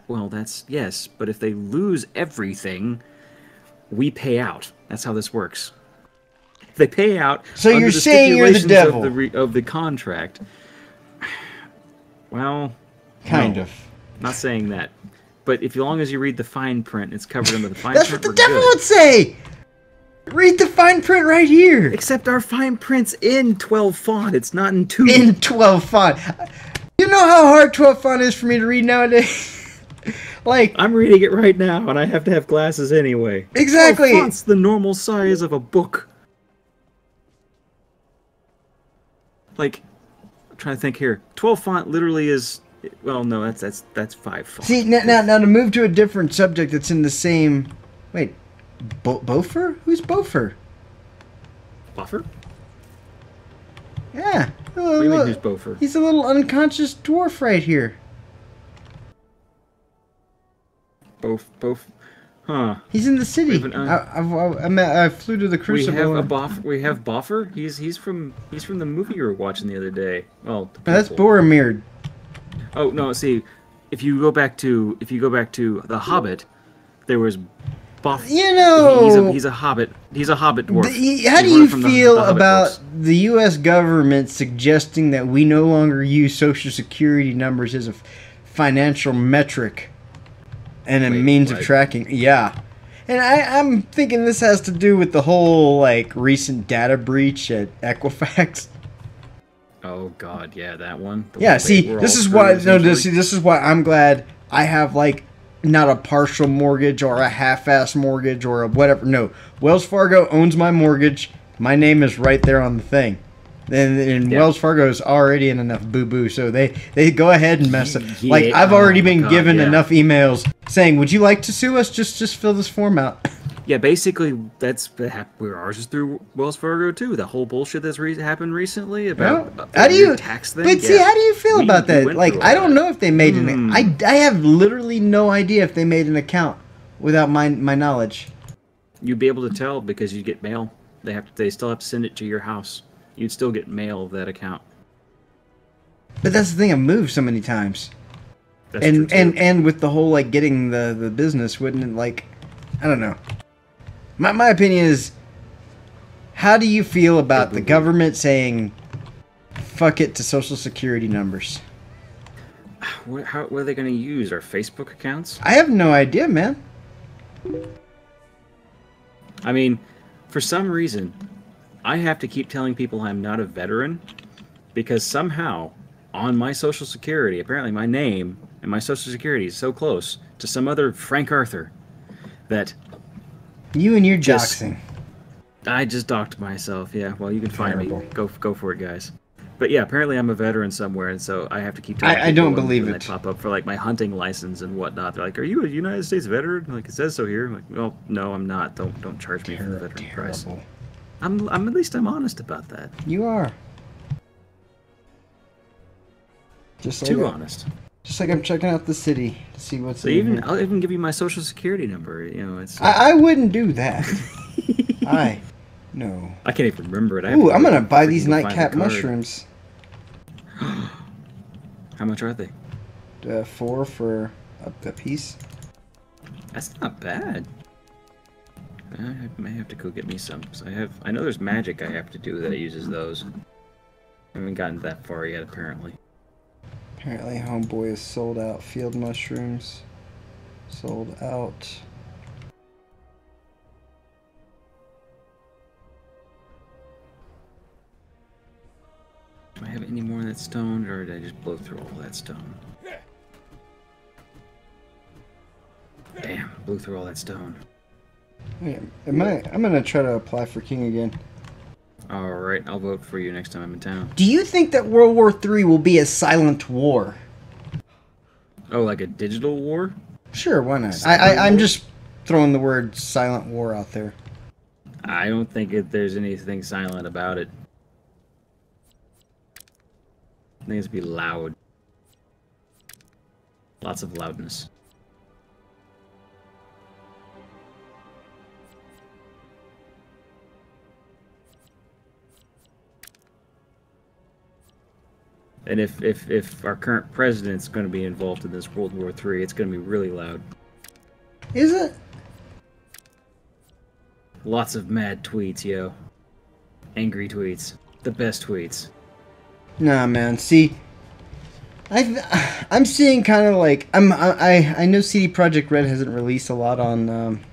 Well, that's yes, but if they lose everything, we pay out. That's how this works. They pay out. So you're saying you're the devil of the contract. Well, kind of. Not saying that, but as long as you read the fine print, it's covered under the fine print. That's what the devil would say. Read the fine print right here. Except our fine print's in 12 font. It's not in 2. In 12 font. You know how hard 12 font is for me to read nowadays. Like, I'm reading it right now, and I have to have glasses anyway. Exactly. 12 font's the normal size of a book. Like, I'm trying to think here. 12 font literally is, well, no, that's 5 font. See, now to move to a different subject that's in the same... Wait, Bofer? Who's Bofer? Buffer? Yeah. What do you mean, who's Bofer? He's a little unconscious dwarf right here. Both. Huh. He's in the city. I flew to the Crucible. We have Boffer. He's from the movie you were watching the other day. Well, that's Boromir. Oh no! See, if you go back to The Hobbit, there was Boffer. You know, he's a hobbit. He's a hobbit dwarf. How do you feel about the U.S. government suggesting that we no longer use Social Security numbers as a financial metric? And a means of tracking, yeah. And I'm thinking this has to do with the whole, like, recent data breach at Equifax. Oh, God, yeah, that one. Yeah, see, this is why I'm glad I have, like, not a partial mortgage or a half-ass mortgage or a whatever. No, Wells Fargo owns my mortgage. My name is right there on the thing. And Wells Fargo is already in enough boo-boo, so they go ahead and mess up. Yeah, like, I've already been given enough emails saying, would you like to sue us? Just fill this form out. Yeah, basically, where ours is through Wells Fargo, too. The whole bullshit that's happened recently about tax thing. But see, how do you feel about that? Like, I don't know if they made an... I have literally no idea if they made an account without my knowledge. You'd be able to tell because you get mail. They still have to send it to your house. You'd still get mail of that account. But that's the thing, I've moved so many times. That's true too. And with the whole, like, getting the business, wouldn't it, like... I don't know. My opinion is, how do you feel about the government saying, fuck it to Social Security numbers? what are they going to use? Our Facebook accounts? I have no idea, man. I mean, for some reason, I have to keep telling people I'm not a veteran because somehow on my social security, apparently my name and my social security is so close to some other Frank Arthur that You and your doxing. I just docked myself. Yeah, well, you can find Terrible. me. Go for it, guys. But yeah, apparently I'm a veteran somewhere, and so I have to keep telling I people don't believe when it. they pop up for like my hunting license and whatnot. They're like, "Are you a United States veteran?" Like it says so here. I'm like, well, no, I'm not. Don't charge me for the veteran price. Terrible. I'm at least I'm honest about that. You are. Just like Too honest. Just like I'm checking out the city to see what's So in here. I'll even give you my social security number. You know, it's. I wouldn't do that. No. I can't even remember it. Ooh, I'm gonna buy these freaking find the nightcap card. mushrooms. How much are they? 4 for a piece. That's not bad. I may have to go get me some. 'Cause I know there's magic I have to do that uses those. I haven't gotten that far yet, apparently. Apparently, homeboy is sold out. Field mushrooms, sold out. Do I have any more of that stone, or did I just blow through all that stone? Damn, blew through all that stone. Yeah, I'm gonna try to apply for king again. Alright, I'll vote for you next time I'm in town. Do you think that World War III will be a silent war? Oh, like a digital war? Sure, why not? Cyber I'm war? just throwing the word silent war out there. I don't think there's anything silent about it. I think it's be loud. Lots of loudness. And if our current president's going to be involved in this World War III, it's going to be really loud. Is it? Lots of mad tweets, yo. Angry tweets. The best tweets. Nah, man. See, I'm seeing kind of like I know CD Projekt Red hasn't released a lot on.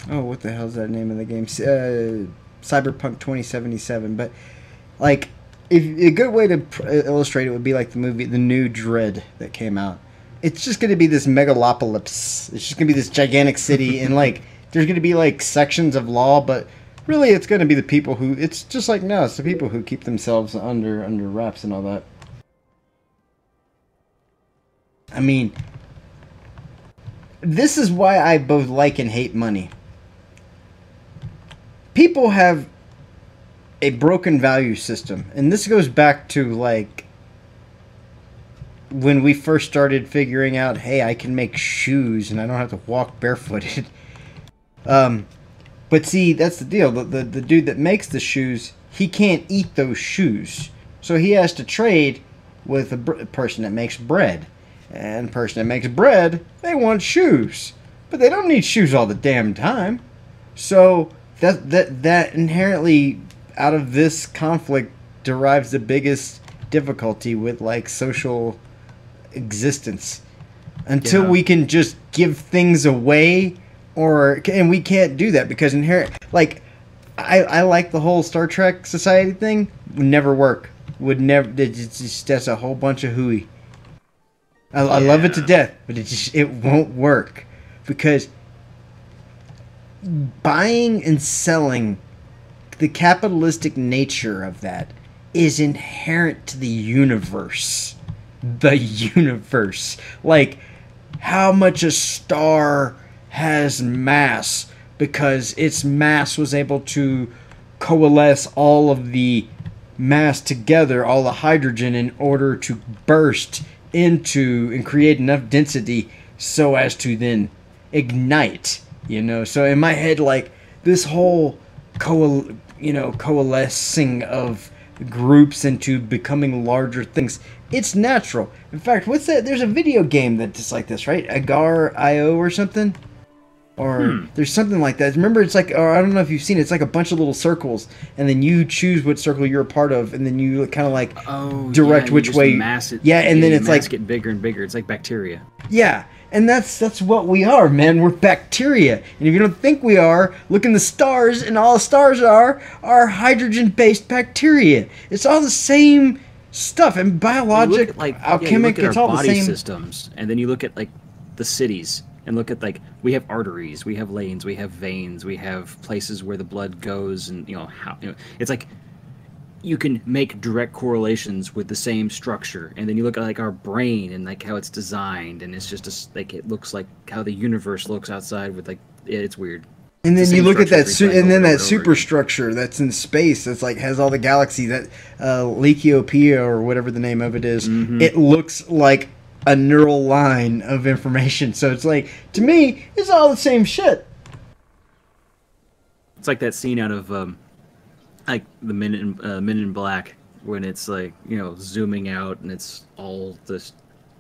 Oh, what the hell's that name of the game? Cyberpunk 2077. But like, if a good way to illustrate it would be like the movie, the new Dread that came out. It's just going to be this megalopolis. It's just going to be this gigantic city, and like there's going to be like sections of law, but really it's going to be the people who. It's just like no, it's the people who keep themselves under wraps and all that. I mean, this is why I both like and hate money. People have a broken value system, and this goes back to like when we first started figuring out, hey, I can make shoes and I don't have to walk barefooted. But see, that's the deal. The dude that makes the shoes, he can't eat those shoes, so he has to trade with a person that makes bread. And the person that makes bread, they want shoes, but they don't need shoes all the damn time. So that inherently, out of this conflict, derives the biggest difficulty with like social existence. Until we can just give things away, and we can't do that because like I like the whole Star Trek society thing. Would never work. Would never. It's just, that's a whole bunch of hooey. I love it to death, but it won't work because buying and selling, the capitalistic nature of that is inherent to the universe. The universe. Like, how much a star has mass because its mass was able to coalesce all of the mass together, all the hydrogen, in order to burst into and create enough density so as to then ignite, you know. So in my head, like, this whole coalescing of groups into becoming larger things, it's natural. In fact, what's that? There's a video game that's like this, right? Agar.io or something. Or there's something like that. Remember, it's like, or I don't know if you've seen it, it's like a bunch of little circles, and then you choose what circle you're a part of, and then you kind of like direct which way. Mass it, yeah, and then it's like get bigger and bigger. It's like bacteria. Yeah, and that's what we are, man. We're bacteria, and if you don't think we are, look in the stars, and all the stars are hydrogen-based bacteria. It's all the same stuff, and biologic, alchemic, it's all the same systems. And then you look at like the cities. And look at, like, we have arteries, we have lanes, we have veins, we have places where the blood goes, and, it's like you can make direct correlations with the same structure. And then you look at, like, our brain and, like, how it's designed, and it's just, like, it looks like how the universe looks outside with, like, it's weird. And then you look at that, and then that superstructure that's in space, that's like has all the galaxy, that Lycopedia or whatever the name of it is. It looks like a neural line of information. So it's like, to me, it's all the same shit. It's like that scene out of like the Men in Black, when it's like, zooming out and it's all this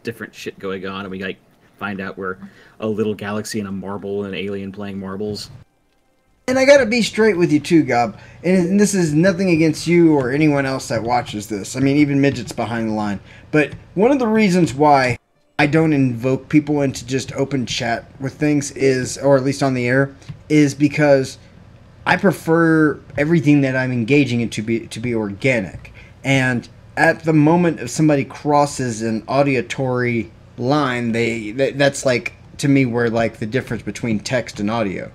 different shit going on, and we like find out we're a little galaxy and a marble and an alien playing marbles. And I gotta be straight with you too, Gob. And this is nothing against you or anyone else that watches this. I mean, even midgets behind the line. But one of the reasons why I don't invoke people into just open chat with things is, or at least on the air, is because I prefer everything that I'm engaging in to be organic. And at the moment if somebody crosses an auditory line, that's like, to me, where like the difference between text and audio.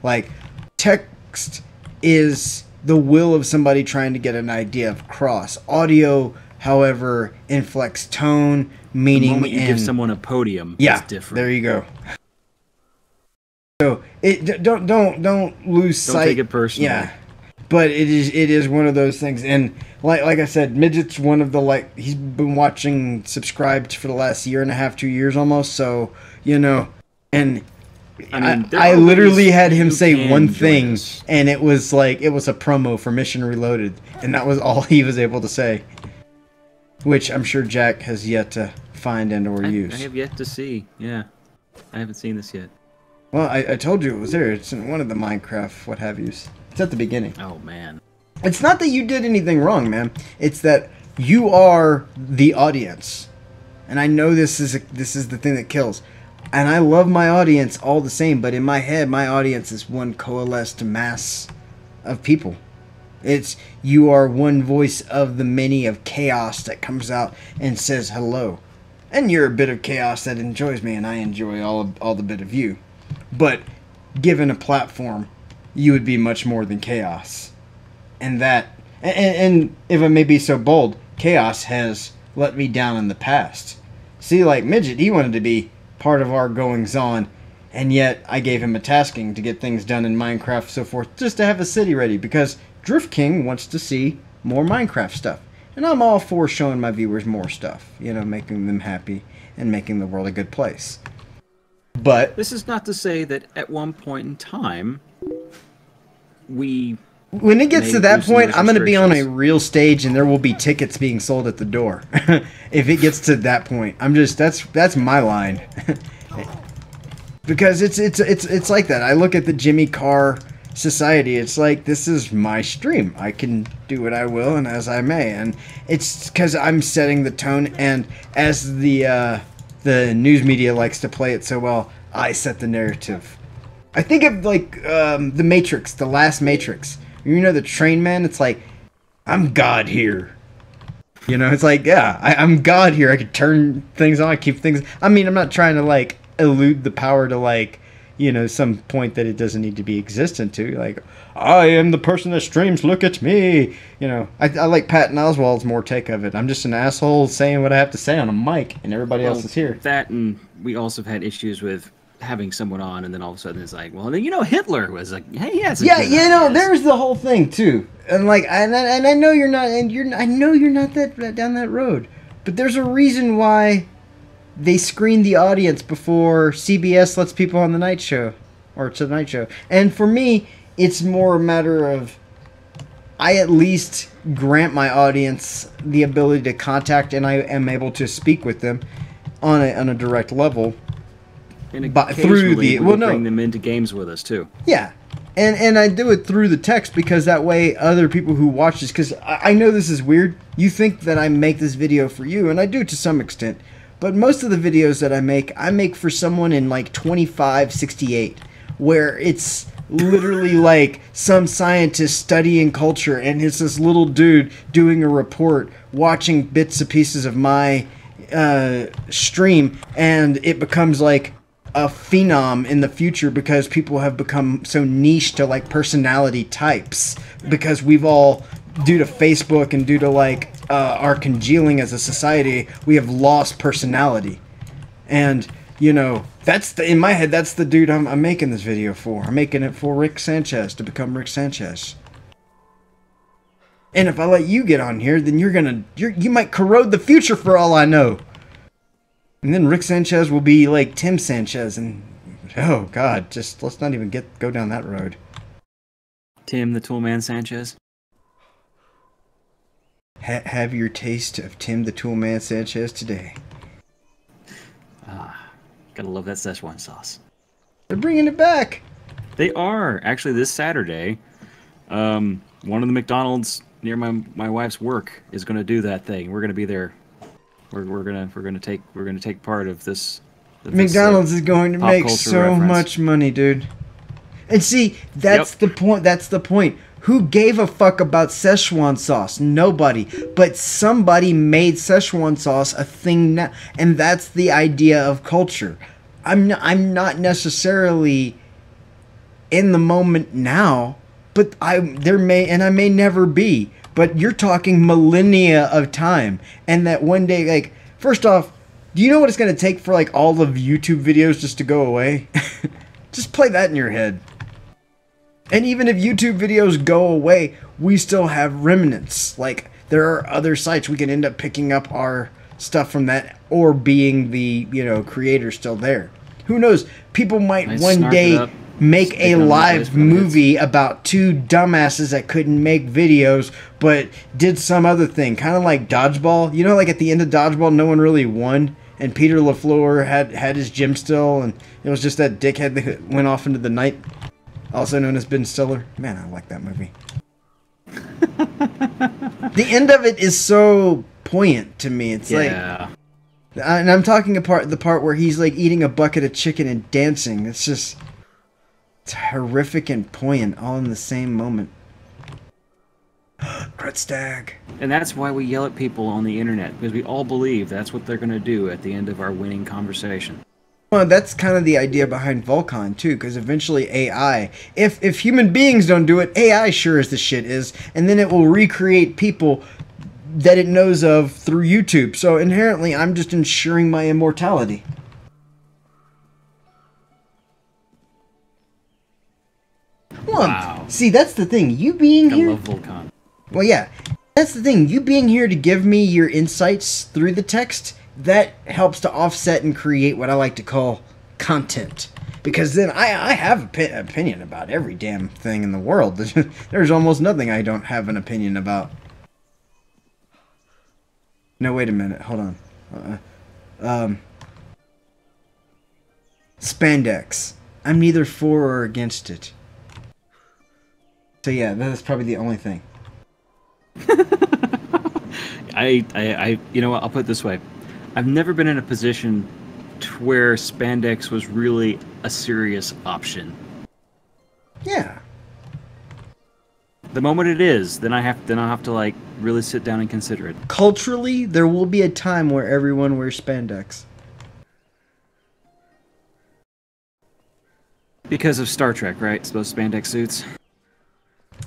Like, text is the will of somebody trying to get an idea of cross. Audio, however, inflects tone, meaning, the moment you give someone a podium, it's different. There you go. So don't lose sight. Don't take it personally. Yeah, but it is one of those things. And like I said, Midget's one of the, he's been watching, subscribed for the last year and a half, 2 years almost. So and I literally had him say one thing, and it was like, it was a promo for Mission Reloaded, and that was all he was able to say, which I'm sure Jack has yet to find and or use. I have yet to see. Yeah, I haven't seen this yet. Well, I told you it was there. It's in one of the Minecraft what have yous. It's at the beginning. Oh man. It's not that you did anything wrong, man. It's that you are the audience, and I know this is the thing that kills. And I love my audience all the same, but in my head, my audience is one coalesced mass of people. You are one voice of the many of chaos that comes out and says hello. And you're a bit of chaos that enjoys me, and I enjoy all the bit of you. But given a platform, you would be much more than chaos. And if I may be so bold, chaos has let me down in the past. See, like Midget, he wanted to be part of our goings on, and yet I gave him a tasking to get things done in Minecraft, so forth, just to have a city ready, because Drift King wants to see more Minecraft stuff, and I'm all for showing my viewers more stuff, making them happy and making the world a good place. But this is not to say that at one point in time when it gets to that point, I'm going to be on a real stage, and there will be tickets being sold at the door. If it gets to that point, that's my line. Because it's like that. I look at the Jimmy Carr society. It's like, this is my stream. I can do what I will and as I may, and it's because I'm setting the tone. And as the news media likes to play it so well, I set the narrative. I think of like the Matrix, the last Matrix. The train man, it's like, I'm God here. It's like, yeah, I'm God here. I could turn things on, keep things... I mean, I'm not trying to, like, elude the power to, some point that it doesn't need to be existent to. Like, I am the person that streams, look at me. I like Patton Oswalt's more take of it. I'm just an asshole saying what I have to say on a mic, and everybody else is here. That, and we also have had issues with having someone on, and then all of a sudden it's like, well, Hitler was like, hey, yes, there's the whole thing too, and like, and I know you're not, I know you're not that down that road, but there's a reason why they screen the audience before CBS lets people on the night show, or Tonight Show, and for me, it's more a matter of, I at least grant my audience the ability to contact, and I am able to speak with them on a direct level. And through the bring them into games with us too. Yeah. And I do it through the text because that way other people who watch this, because I know this is weird. You think that I make this video for you, and I do to some extent. But most of the videos that I make for someone in like 2568, where it's literally like some scientist studying culture, and it's this little dude doing a report, watching bits and pieces of my stream, and it becomes like a phenom in the future because people have become so niche to like personality types, because we've all, due to Facebook and due to like our congealing as a society, we have lost personality. And you know, that's in my head, that's the dude I'm making this video for. I'm making it for Rick Sanchez, to become Rick Sanchez. And if I let you get on here, then you might corrode the future for all I know. And then Rick Sanchez will be like Tim Sanchez, and oh god, just let's not even go down that road. Tim the Toolman Sanchez. Have your taste of Tim the Toolman Sanchez today. Gotta love that Szechuan sauce. They're bringing it back. They are actually this Saturday. One of the McDonald's near my wife's work is gonna do that thing. We're gonna be there. We're gonna take part of this. McDonald's is going to make so much money, dude. And see, that's the point. That's the point. Who gave a fuck about Szechuan sauce? Nobody. But somebody made Szechuan sauce a thing now, and that's the idea of culture. I'm not necessarily in the moment now, but I may never be. But you're talking millennia of time, and that one day, like, first off, do you know what it's going to take for like all of YouTube videos just to go away? Just play that in your head. And even if YouTube videos go away, we still have remnants. Like, there are other sites we can end up picking up our stuff from that, or being the, you know, creator still there. Who knows? People might one day make a live movie about two dumbasses that couldn't make videos but did some other thing, kind of like Dodgeball. You know, like at the end of Dodgeball, no one really won, and Peter LaFleur had his gym still, and it was just that dickhead that went off into the night, also known as Ben Stiller. Man, I like that movie. The end of it is so poignant to me. It's like, and I'm talking about the part where he's like eating a bucket of chicken and dancing. It's just, it's horrific and poignant all in the same moment. Grutstag. And that's why we yell at people on the internet, because we all believe that's what they're going to do at the end of our winning conversation. Well, that's kind of the idea behind Volcon too, because eventually AI, if human beings don't do it, AI sure as the shit is, and then it will recreate people that it knows of through YouTube. So inherently, I'm just ensuring my immortality. Well, wow. See, that's the thing. You being here... I love Volcon. Well, yeah. That's the thing. You being here to give me your insights through the text, that helps to offset and create what I like to call content. Because then I have an opinion about every damn thing in the world. There's almost nothing I don't have an opinion about. No, wait a minute. Hold on. Spandex. I'm neither for or against it. So yeah, that's probably the only thing. You know what? I'll put it this way. I've never been in a position to where spandex was really a serious option. Yeah. The moment it is, then I'll have to like really sit down and consider it. Culturally, there will be a time where everyone wears spandex. Because of Star Trek, right? Those spandex suits.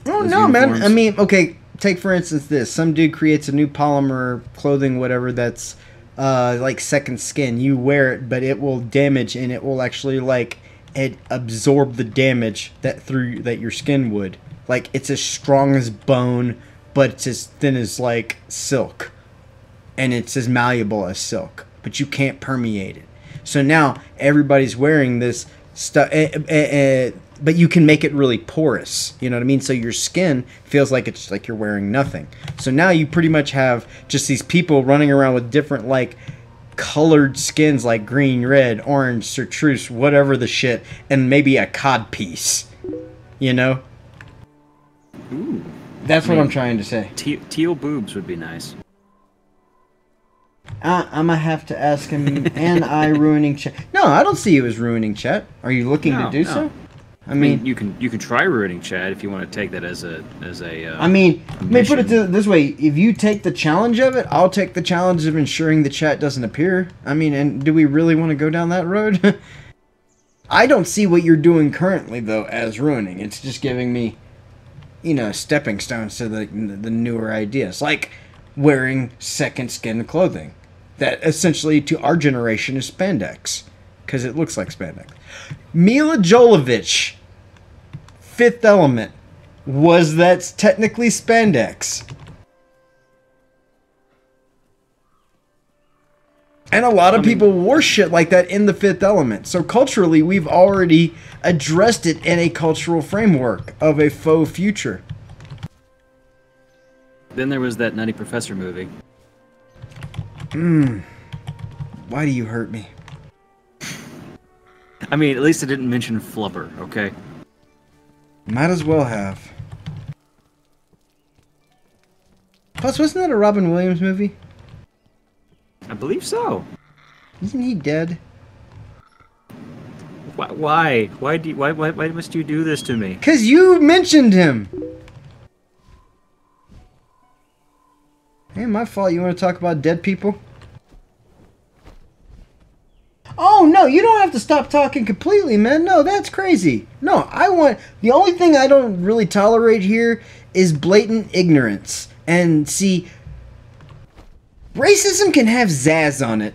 Oh no, man. I mean, okay, take for instance this. Some dude creates a new polymer clothing, whatever, that's like second skin. You wear it, but it will damage, and it will actually like absorb the damage that your skin would. Like, it's as strong as bone, but it's as thin as like silk, and it's as malleable as silk, but you can't permeate it. So now everybody's wearing this stuff, but you can make it really porous. You know what I mean? So your skin feels like it's like you're wearing nothing. So now you pretty much have just these people running around with different like colored skins like green, red, orange, chartreuse, whatever the shit, and maybe a cod piece. You know? Ooh. That's what I'm trying to say. Teal boobs would be nice. I'm gonna have to ask him, and I ruining chat. No, I don't see you as ruining chat. Are you looking to do so? I mean, you can try ruining chat if you want to take that as a. I mean, let me put it this way: if you take the challenge of it, I'll take the challenge of ensuring the chat doesn't appear. I mean, and do we really want to go down that road? I don't see what you're doing currently though as ruining. It's just giving me, you know, stepping stones to the newer ideas, like wearing second skin clothing. That essentially, to our generation, is spandex. Because it looks like spandex. Mila Jovovich, Fifth Element, was that technically spandex? And a lot of people wore shit like that in the Fifth Element. So culturally, we've already addressed it in a cultural framework of a faux future. Then there was that Nutty Professor movie. Why do you hurt me? I mean, at least I didn't mention Flubber, okay? Might as well have. Plus, wasn't that a Robin Williams movie? I believe so. Isn't he dead? Why? Why must you do this to me? 'Cause you mentioned him! Hey, my fault. You want to talk about dead people? Oh, no, you don't have to stop talking completely, man. No, that's crazy. No, the only thing I don't really tolerate here is blatant ignorance. And see, racism can have zazz on it.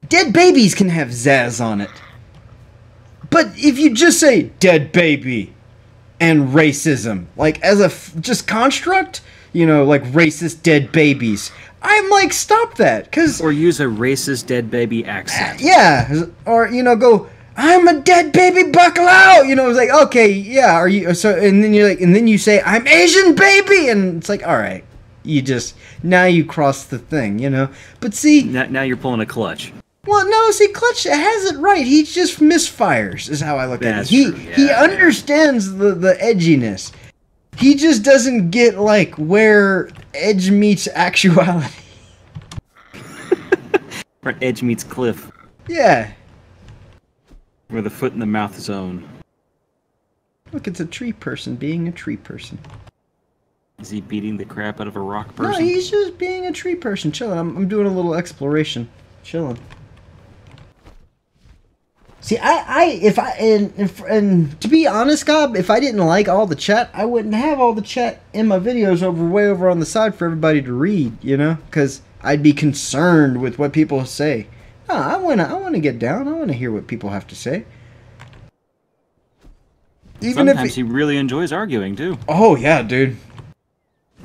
Dead babies can have zazz on it. But if you just say dead baby and racism, like as a just construct, you know, like racist dead babies, I'm like, stop that, cause or use a racist dead baby accent. Yeah, or you know, go, I'm a dead baby, buckle out. You know, it's like, okay, yeah, are you? So, and then you're like, and then you say, I'm Asian baby, and it's like, all right, you just now you cross the thing, you know. But see, now you're pulling a Clutch. Well, no, see, Clutch has it right. He just misfires, is how I look at it. He understands the edginess. He just doesn't get, like, where edge meets actuality. Where edge meets cliff. Yeah. Where the foot in the mouth zone. Look, it's a tree person being a tree person. Is he beating the crap out of a rock person? No, he's just being a tree person, chilling. I'm doing a little exploration. Chilling. See, and to be honest, Gob, if I didn't like all the chat, I wouldn't have all the chat in my videos way over on the side for everybody to read, you know? Because I'd be concerned with what people say. No, I wanna get down. I wanna hear what people have to say. Even sometimes he really enjoys arguing too. Oh yeah, dude.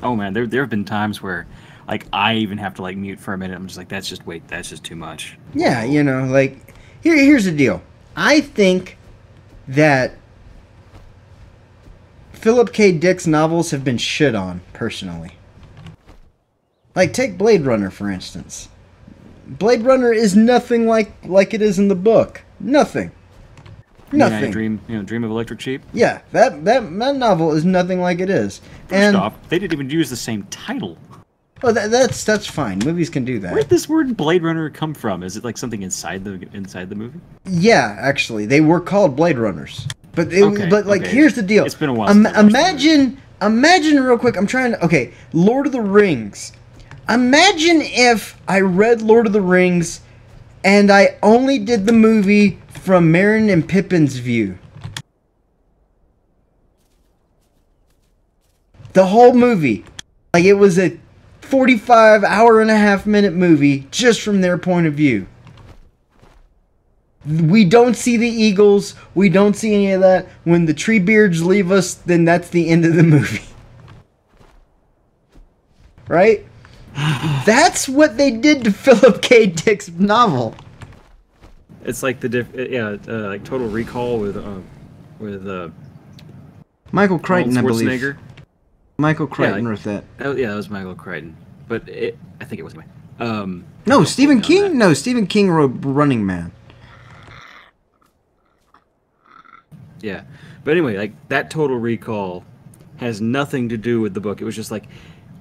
Oh man, there have been times where, like, I even have to like mute for a minute. I'm just like, that's just too much. Yeah, you know, like. Here's the deal. I think that Philip K. Dick's novels have been shit on, personally. Like, take Blade Runner, for instance. Blade Runner is nothing like it is in the book. Nothing. Nothing. Yeah, Dream of Electric Sheep? Yeah, that novel is nothing like it is. First off, they didn't even use the same title. Oh, that's fine. Movies can do that. Where did this word Blade Runner come from? Is it like something inside the movie? Yeah, actually, they were called Blade Runners. But here's the deal. It's been a while. Imagine real quick. Lord of the Rings. Imagine if I read Lord of the Rings, and I only did the movie from Meryn and Pippin's view. The whole movie, like it was a 45 hour-and-a-half-minute movie just from their point of view. We don't see the eagles. We don't see any of that. When the Treebeards leave us, then that's the end of the movie. Right? That's what they did to Philip K. Dick's novel. It's like like Total Recall with Michael Crichton, I believe. Schwarzenegger. Michael Crichton wrote that. Oh yeah, that was Michael Crichton. But I think it was anyway. No, Stephen King. No, Stephen King wrote Running Man. Yeah, but anyway, like that Total Recall has nothing to do with the book. It was just like,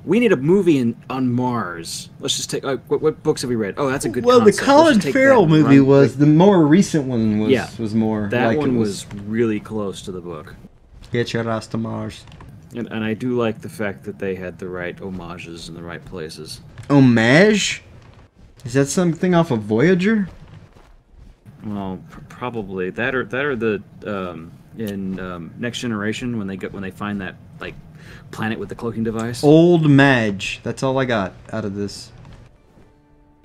we need a movie on Mars. Let's just take. What books have we read? Oh, that's a good. Well, concept. the Colin Farrell movie was the more recent one. Was more. That like one was really close to the book. Get your ass to Mars. And I do like the fact that they had the right homages in the right places. Homage? Is that something off of Voyager? Well, probably that, or the in Next Generation when they find that like planet with the cloaking device. Old Madge. That's all I got out of this.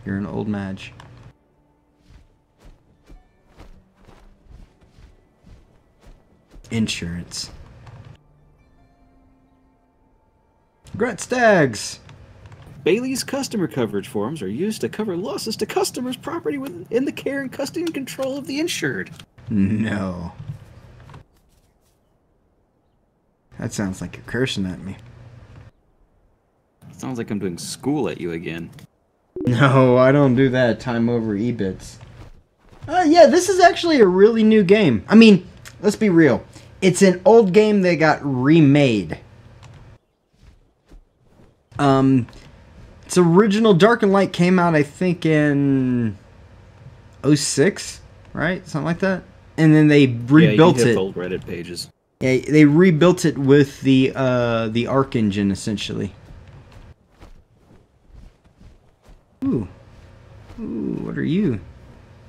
You're an old Madge. Insurance. Gret Stags. Bailey's customer coverage forms are used to cover losses to customers' property within the care and custody and control of the insured. No. That sounds like you're cursing at me. Sounds like I'm doing school at you again. No, I don't do that. Time over ebits. Yeah, this is actually a really new game. I mean, let's be real. It's an old game that got remade. Its original Dark and Light came out, I think, in 06, right? Something like that. And then they rebuilt it. Old Reddit pages. Yeah, they rebuilt it with the Arc engine, essentially. Ooh, what are you?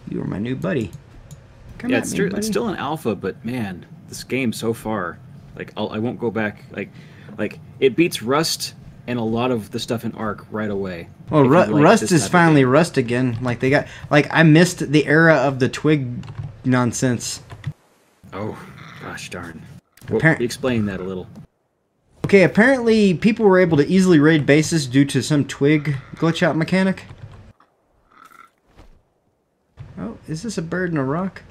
You are my new buddy. Come It's true. It's still an alpha, but man, this game so far, like I won't go back. Like it beats Rust and a lot of the stuff in Arc right away. Well, Rust is finally Rust again. Like they got, I missed the era of the twig nonsense. Oh, gosh darn. Explain that a little. Okay, apparently people were able to easily raid bases due to some twig glitch out mechanic. Oh, is this a bird in a rock?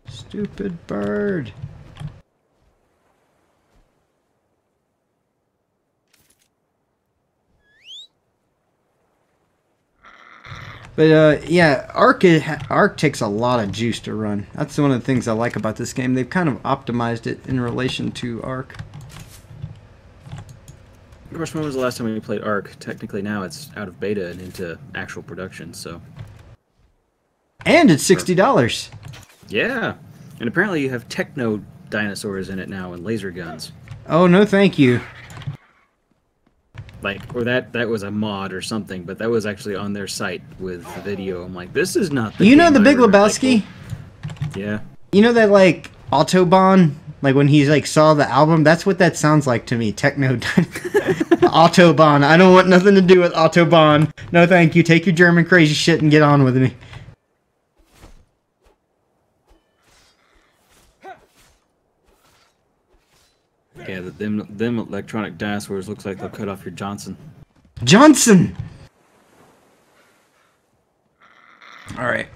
Stupid bird. But yeah, Arc takes a lot of juice to run. That's one of the things I like about this game. They've kind of optimized it in relation to Arc. Of course, when was the last time we played Arc? Technically now it's out of beta and into actual production, so. And it's $60. Yeah, and apparently you have techno dinosaurs in it now and laser guns. Oh, no thank you. Or that was a mod or something, but that was actually on their site with the video. I'm like, this is not the You know the Big Lebowski? Yeah. You know that, like, Autobahn? Like, when he's, like, saw the album? That's what that sounds like to me. Techno... Autobahn. I don't want nothing to do with Autobahn. No, thank you. Take your German crazy shit and get on with me. Yeah, them electronic dinosaurs looks like they'll cut off your Johnson. Johnson! Alright.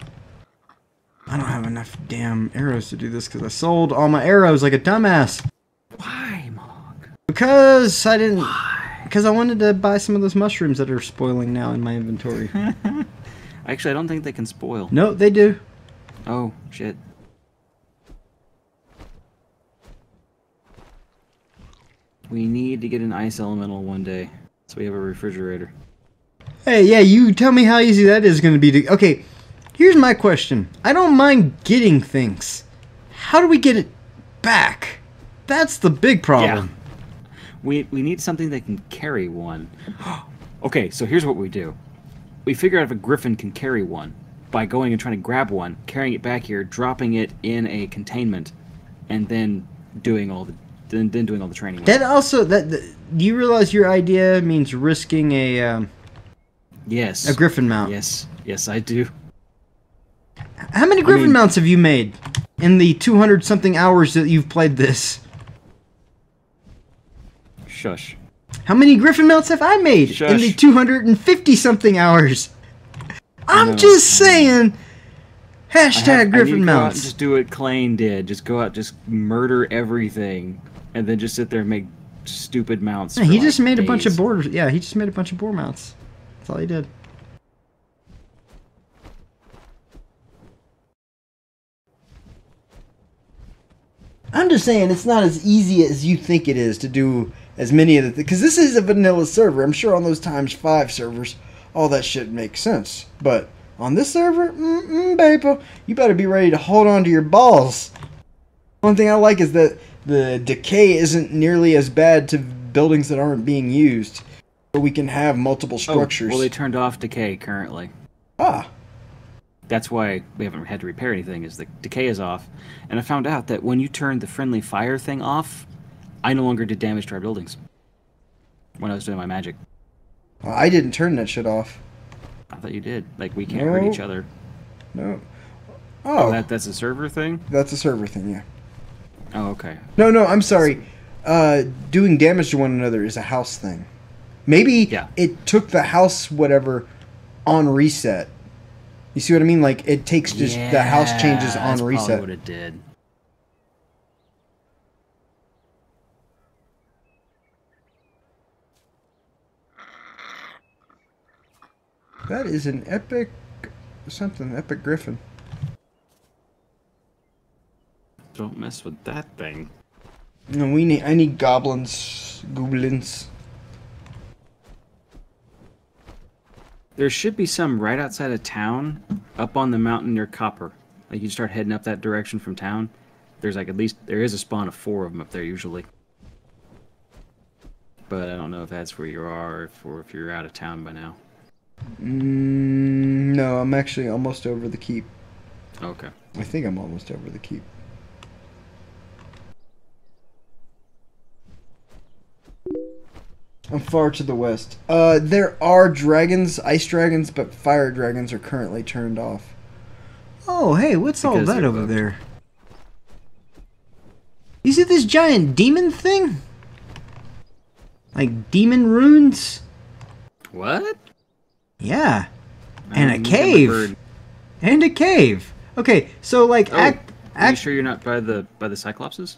I don't have enough damn arrows to do this because I sold all my arrows like a dumbass. Why, Mog? Because I didn't... Why? Because I wanted to buy some of those mushrooms that are spoiling now in my inventory. Actually, I don't think they can spoil. No, they do. Oh, shit. We need to get an ice elemental one day, so we have a refrigerator. Hey, yeah, you tell me how easy that is going to be to... Okay, here's my question. I don't mind getting things. How do we get it back? That's the big problem. Yeah. We need something that can carry one. Okay, so here's what we do. We figure out if a griffin can carry one by going and trying to grab one, carrying it back here, dropping it in a containment, and then doing all the doing all the training. That also do you realize your idea means risking a yes, a griffin mount? Yes, I do. How many griffin mounts have you made in the 200 something hours that you've played this? Shush. How many griffin mounts have I made in the 250 something hours? I'm just saying. Hashtag griffin mounts. Just do what Klain did. Just go out, just murder everything, and then just sit there and make stupid mounts. Yeah, for, he like, just made a days. bunch of board. Yeah, he just made a bunch of boar mounts. That's all he did. I'm just saying it's not as easy as you think it is to do as many of the because this is a vanilla server. I'm sure on those ×5 servers, all that shit makes sense. But on this server, baby, you better be ready to hold on to your balls. One thing I like is that the decay isn't nearly as bad to buildings that aren't being used. But we can have multiple structures. Well, they turned off decay currently. Ah. That's why we haven't had to repair anything, is the decay is off. And I found out that when you turn the friendly fire thing off, I no longer did damage to our buildings when I was doing my magic. Well, I didn't turn that shit off. I thought you did. Like, we can't hurt each other. No. Oh, that's a server thing? That's a server thing, yeah. Oh, okay. No, I'm sorry. Doing damage to one another is a house thing. Maybe it took the house whatever on reset. You see what I mean? Like, it takes just the house changes on reset. That's what it did. That is an epic something, epic griffin. Don't mess with that thing. No, I need goblins. There should be some right outside of town, up on the mountain near Copper. Like, you start heading up that direction from town. There's like there is a spawn of 4 of them up there usually. But I don't know if that's where you are or if you're out of town by now. No, I'm actually almost over the keep. Okay. I think I'm almost over the keep. I'm far to the west. There are dragons, ice dragons, but fire dragons are currently turned off. Oh, hey, what's all that over there? You see this giant demon thing? Like demon runes? What? Yeah. And a cave. And a cave. Okay, so like are you sure you're not by the Cyclopses?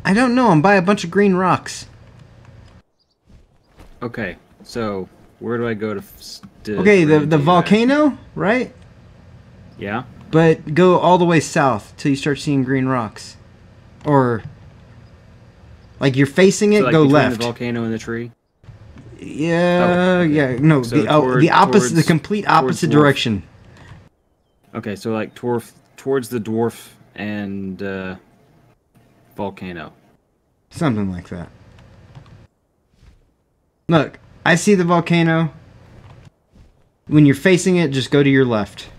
I don't know, I'm by a bunch of green rocks. Okay, so where do I go to? Okay, the volcano, right? Yeah. But go all the way south till you start seeing green rocks, or like you're facing it. So, like, go left. The volcano and the tree. Yeah, no, so the opposite, the complete opposite direction. Okay, so like towards the dwarf and volcano. Something like that. Look, I see the volcano. When you're facing it, just go to your left.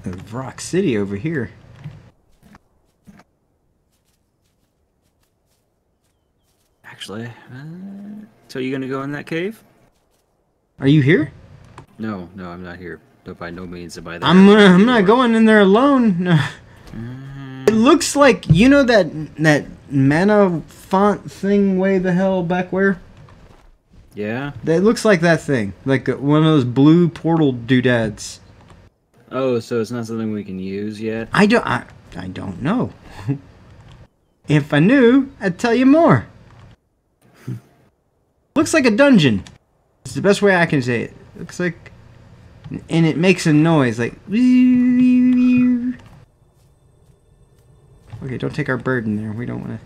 There's Rock City over here. Actually, so you gonna go in that cave? Are you here? No, I'm not here. But by no means am I there. I'm not going in there alone. No. It looks like, you know that mana font thing way the hell back where? Yeah. That looks like that thing, like one of those blue portal doodads. Oh, so it's not something we can use yet? I don't know. If I knew, I'd tell you more. Looks like a dungeon. It's the best way I can say it. Looks like. And it makes a noise like. Okay, don't take our bird in there. We don't want to.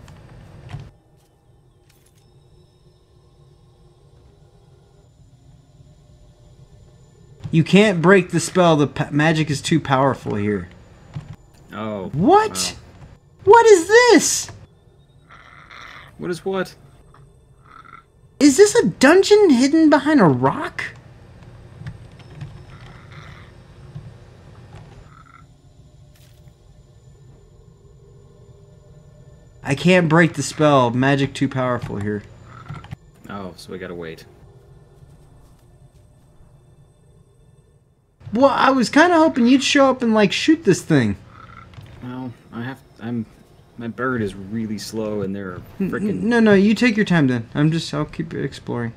You can't break the spell. The magic is too powerful here. Oh. What? Wow. What is this? What is what? Is this a dungeon hidden behind a rock? I can't break the spell. Magic too powerful here. Oh, so we gotta wait. Well, I was kind of hoping you'd show up and like shoot this thing. Well, my bird is really slow, and they're freaking. No, you take your time then. I'll keep exploring.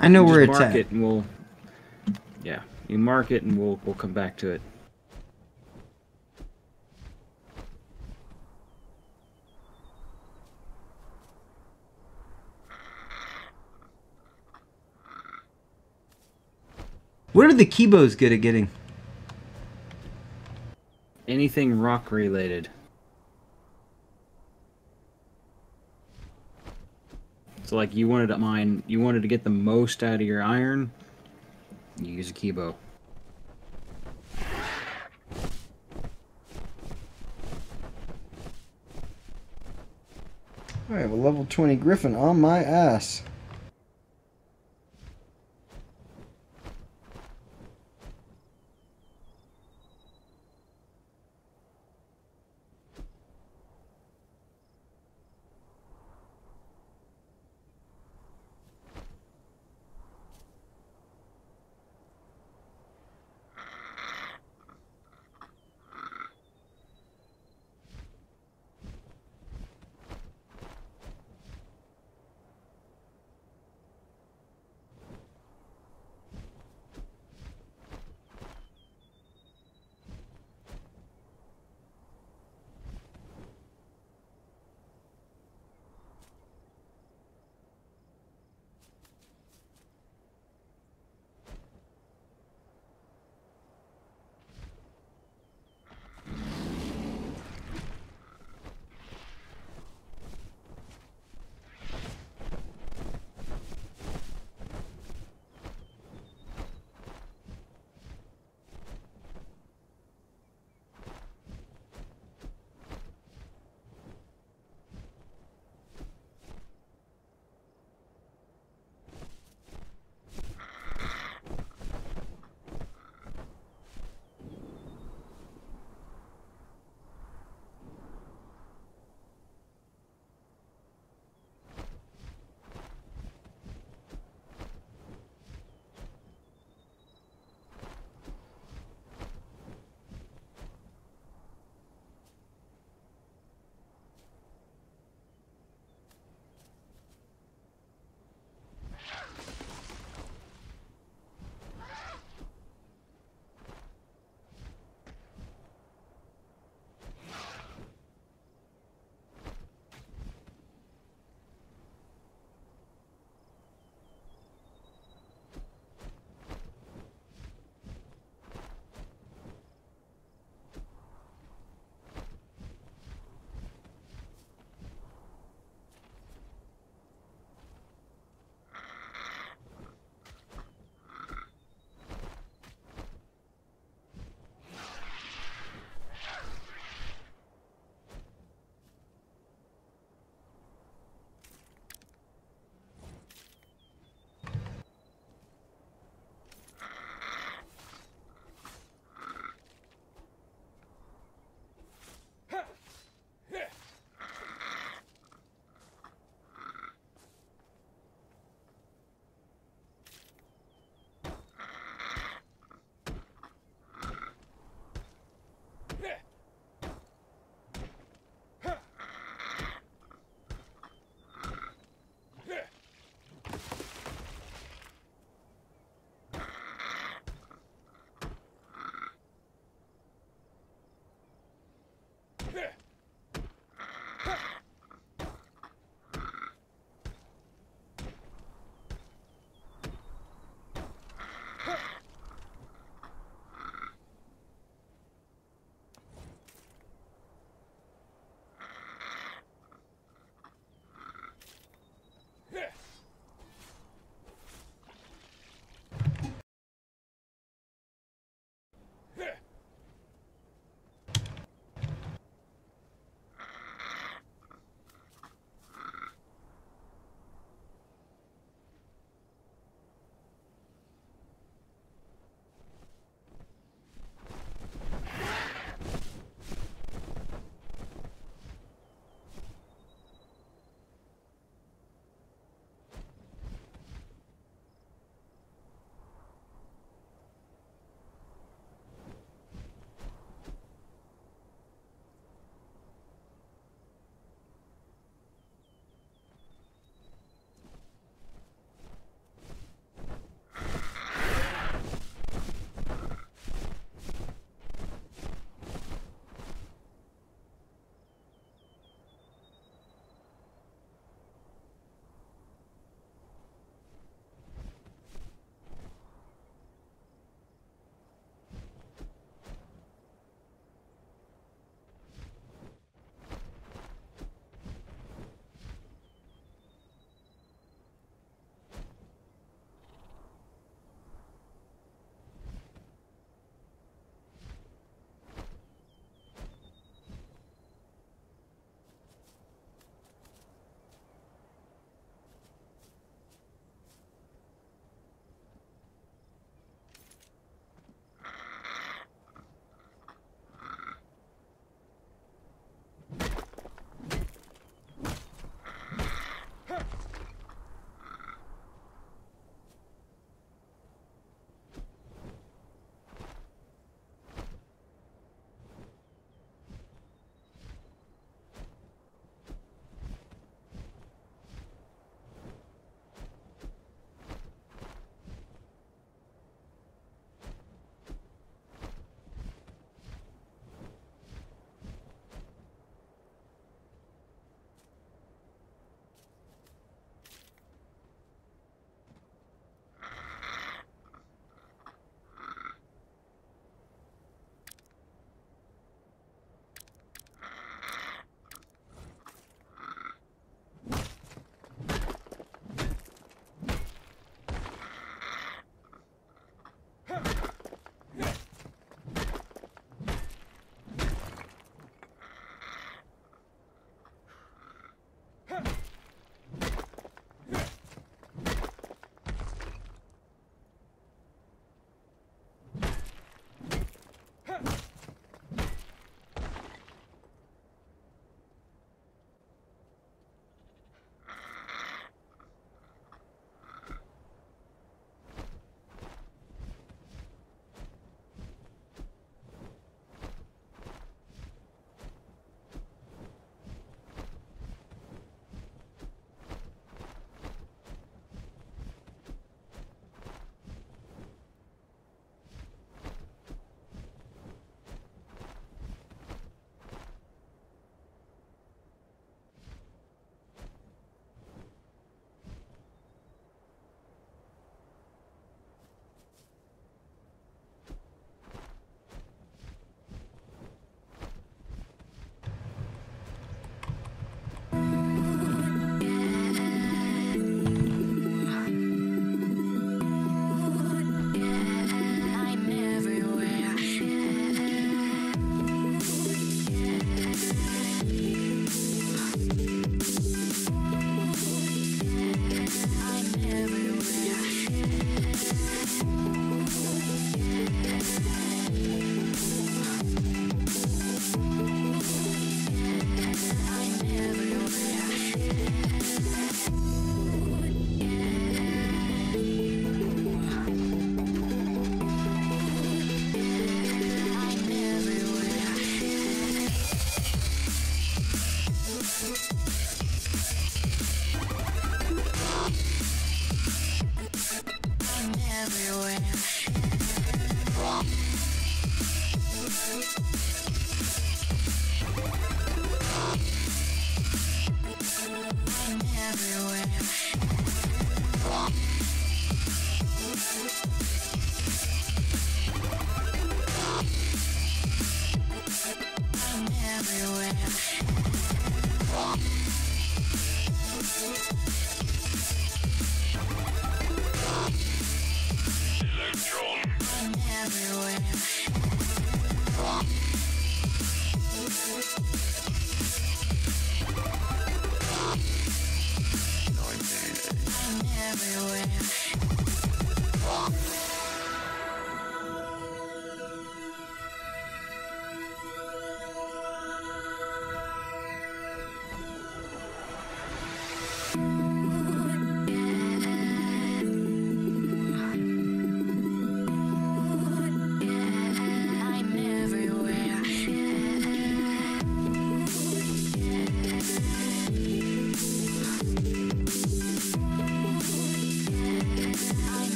I know You where just it's mark at. it and we'll. Yeah, you mark it and we'll come back to it. What are the Kibos good at getting? Anything rock related. So like you wanted to get the most out of your iron, you use a Kibo. I have a level 20 Griffin on my ass.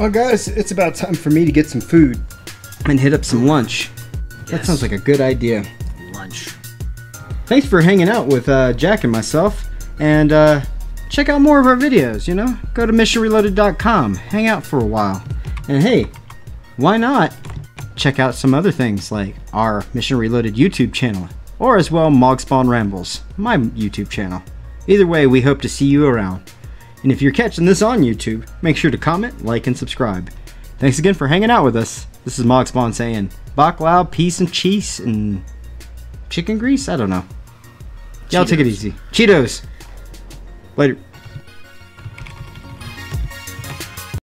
Well, guys, it's about time for me to get some food and hit up some lunch. That Yes. sounds like a good idea. Lunch. Thanks for hanging out with Jack and myself, and check out more of our videos, you know? Go to missionreloaded.com, hang out for a while. And hey, why not check out some other things like our Mission Reloaded YouTube channel, or as well Mogspawn Rambles, my YouTube channel. Either way, we hope to see you around. And if you're catching this on YouTube, make sure to comment, like, and subscribe. Thanks again for hanging out with us. This is Mogspawn saying, Bach loud, peace and cheese, and chicken grease? I don't know. Y'all take it easy. Cheetos. Later.